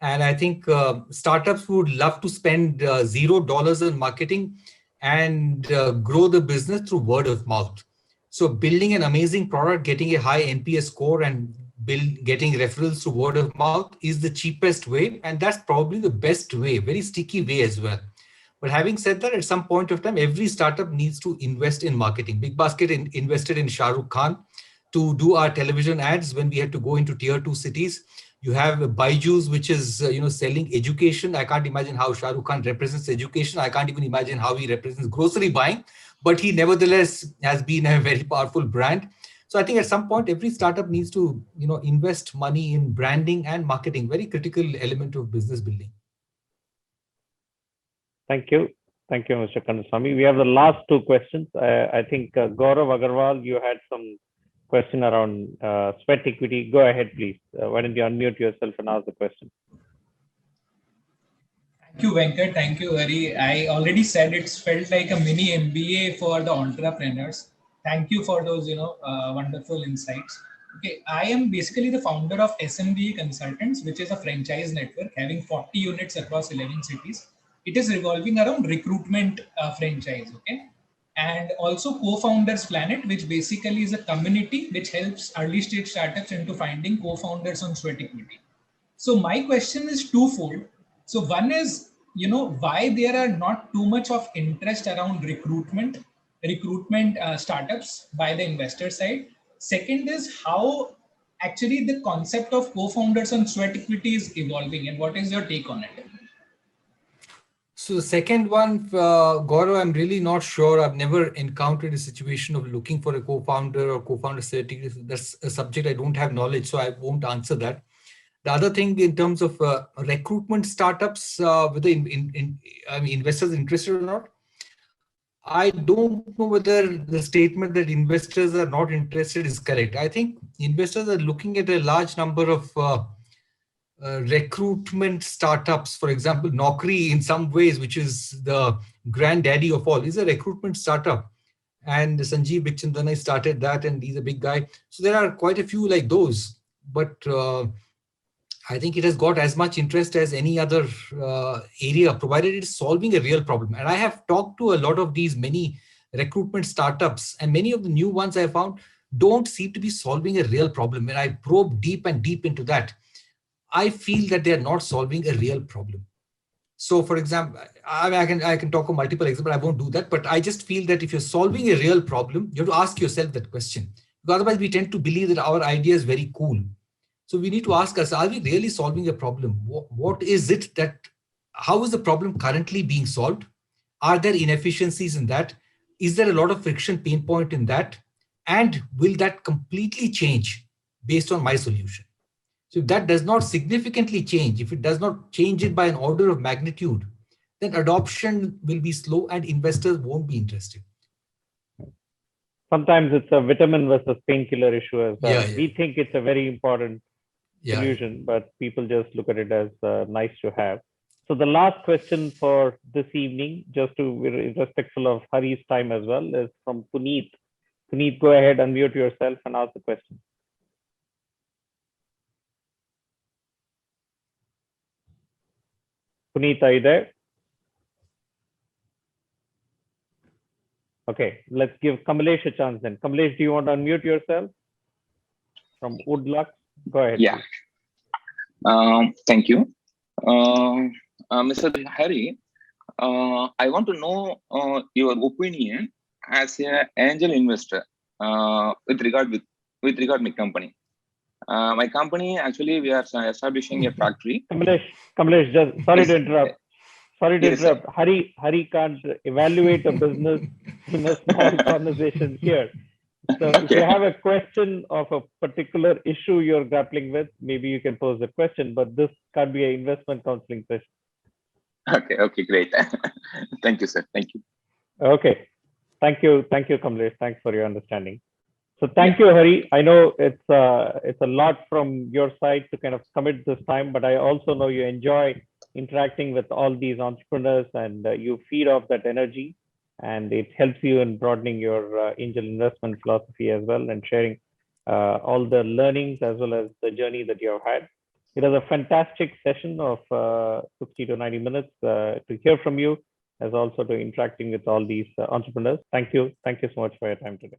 And I think startups would love to spend $0 in marketing and grow the business through word of mouth. So building an amazing product, getting a high NPS score and getting referrals through word of mouth is the cheapest way. And that's probably the best way, very sticky way as well. But having said that, at some point of time, every startup needs to invest in marketing. Big Basket invested in Shah Rukh Khan to do our television ads when we had to go into tier 2 cities. You have Byju's, which is selling education. I can't imagine how Shah Rukh Khan represents education. I can't even imagine how he represents grocery buying. But he nevertheless has been a very powerful brand. So I think at some point, every startup needs to invest money in branding and marketing. Very critical element of business building. Thank you. Thank you, Mr. Kanduswamy. We have the last two questions. I think Gaurav Agarwal, you had some question around sweat equity. Go ahead, please. Why don't you unmute yourself and ask the question? Thank you, Venkat. Thank you, Hari. I already said it's felt like a mini MBA for the entrepreneurs. Thank you for those, wonderful insights. Okay, I am basically the founder of SMBA Consultants, which is a franchise network having 40 units across 11 cities. it is revolving around recruitment franchise. Okay. And also Co-Founders Planet, which basically is a community which helps early stage startups into finding co-founders on sweat equity. So my question is twofold. So one is, why there are not too much of interest around recruitment startups by the investor side. Second is how actually the concept of co-founders on sweat equity is evolving, and what is your take on it? So the second one, Gaurav, I'm really not sure. I've never encountered a situation of looking for a co-founder or co-founder certificate. That's a subject I don't have knowledge, so I won't answer that. The other thing in terms of recruitment startups, whether investors interested or not, I don't know whether the statement that investors are not interested is correct. I think investors are looking at a large number of recruitment startups. For example, Naukri, in some ways, which is the granddaddy of all, is a recruitment startup. And Sanjeev Bikhchandani started that, and he's a big guy. So there are quite a few like those. But I think it has got as much interest as any other area, provided it is solving a real problem. And I have talked to a lot of these many recruitment startups, and many of the new ones I found don't seem to be solving a real problem. And I probe deep and deep into that. I feel that they are not solving a real problem. So, for example, I can talk of multiple examples. I won't do that, but I just feel that if you're solving a real problem, you have to ask yourself that question. Because otherwise, we tend to believe that our idea is very cool. So we need to ask us: are we really solving a problem? What is it that? How is the problem currently being solved? Are there inefficiencies in that? Is there a lot of friction pain point in that? And will that completely change based on my solution? So if that does not significantly change, if it does not change it by an order of magnitude, then adoption will be slow and investors won't be interested. Sometimes it's a vitamin versus painkiller issue as well. Yeah. We think it's a very important solution, but people just look at it as nice to have. So the last question for this evening, just to be respectful of Hari's time as well, is from Puneet. Puneet, go ahead, unmute yourself and ask the question. Puneet, are you there? Okay, let's give Kamlesh a chance then. Kamlesh, do you want to unmute yourself from Woodluck? Go ahead. Yeah. Thank you. Mr. Hari, I want to know your opinion as an angel investor with regard my company. My company, actually, we are establishing a factory. Kamlesh, just sorry to interrupt. Sorry to interrupt. Hari can't evaluate a business in a small conversation here. So if you have a question of a particular issue you're grappling with, maybe you can pose the question, but this can't be an investment counseling session. Okay, great. Thank you, sir. Thank you. Okay. Thank you, Kamlesh. Thanks for your understanding. So thank you, Hari. I know it's a lot from your side to kind of commit this time, but I also know you enjoy interacting with all these entrepreneurs, and you feed off that energy, and it helps you in broadening your angel investment philosophy as well, and sharing all the learnings as well as the journey that you have had. It was a fantastic session of 60 to 90 minutes to hear from you, as also to interacting with all these entrepreneurs. Thank you so much for your time today.